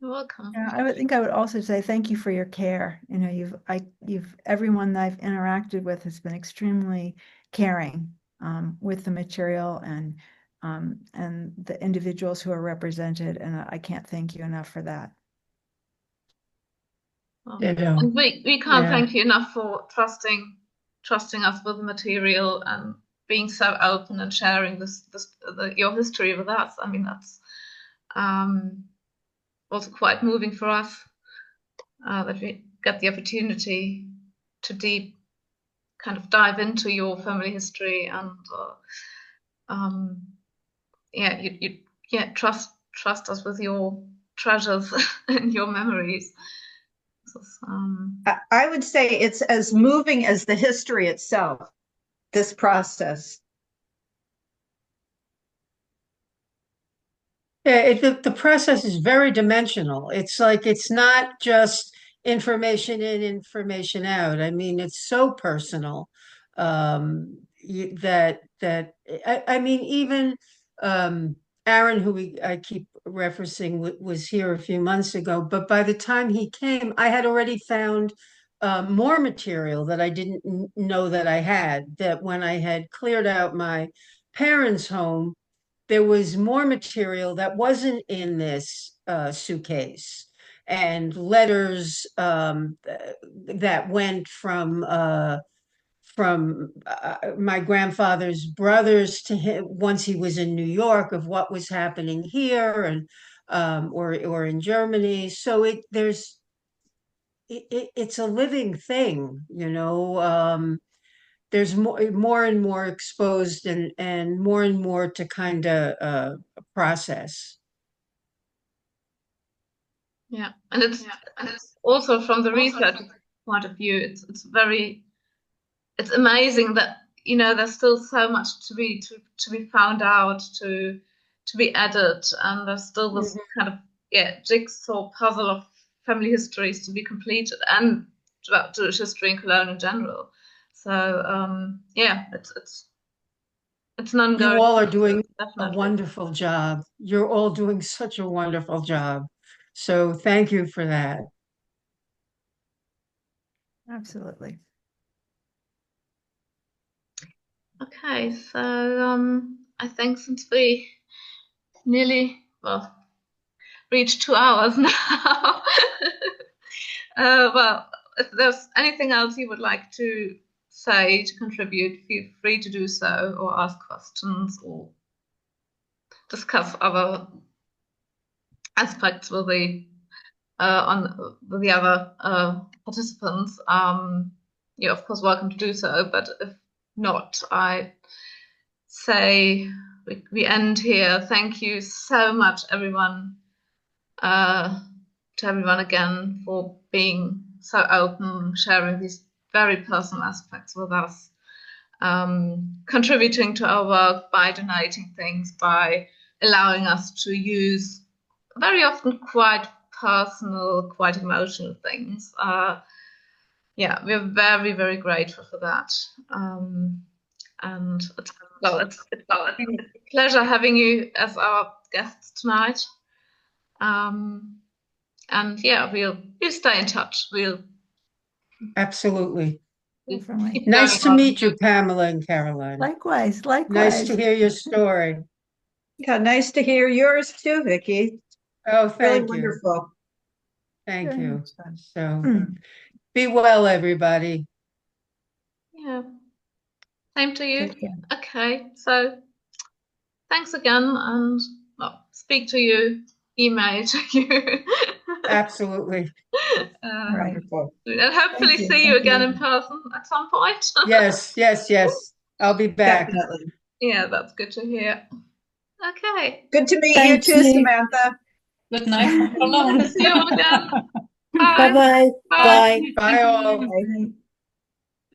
You're welcome. Yeah, I would think I would also say thank you for your care. You know, everyone that I've interacted with has been extremely caring with the material and the individuals who are represented, and I can't thank you enough for that. And we can't thank you enough for trusting us with the material and being so open and sharing your history with us. I mean, that's also quite moving for us that we get the opportunity to dive into your family history and trust us with your treasures and your memories. I would say it's as moving as the history itself, this process. Yeah, the process is very dimensional. It's like, it's not just information in, information out. I mean, it's so personal that I mean, even Aaron, who I keep referencing, was here a few months ago, but by the time he came, I had already found more material that I didn't know that I had, that when I had cleared out my parents' home, there was more material that wasn't in this suitcase, and letters that went from my grandfather's brothers to him once he was in New York, of what was happening here and or in Germany. So it's a living thing, you know. There's more and more exposed and more to kind of process. Yeah, and it's also from the research point of view, it's amazing that, you know, there's still so much to be found out, to be added, and there's still this kind of jigsaw puzzle of family histories to be completed, and about Jewish history in Cologne in general. So it's an ongoing. You all are doing definitely a wonderful job. You're all doing such a wonderful job. So thank you for that. Absolutely. Okay, so I think since we nearly reached 2 hours now, well, if there's anything else you would like to say, to contribute, feel free to do so, or ask questions, or discuss other aspects with the other participants. You're of course welcome to do so, but if not, I say we end here. Thank you so much, everyone, to everyone again, for being so open, sharing these very personal aspects with us, contributing to our work by donating things, by allowing us to use very often quite personal, quite emotional things. We're very, very grateful for that. And it's a pleasure having you as our guests tonight. And we'll stay in touch. We'll absolutely. Definitely. Nice to meet you, Pamela and Caroline. Likewise. Nice to hear your story. Yeah, nice to hear yours too, Vicki. Oh, thank Really you. wonderful. Thank Very you. much fun. So be well, everybody. Yeah. Same to you. Take care. Okay, so thanks again, and speak to you, email to you. Absolutely. Wonderful. And hopefully see you again in person at some point. Yes. I'll be back. Definitely. Yeah, that's good to hear. Okay. Good to meet Thank you too, you. Samantha. Good night from Cologne. See you all again. Bye-bye. Bye. Bye. Bye all. Bye.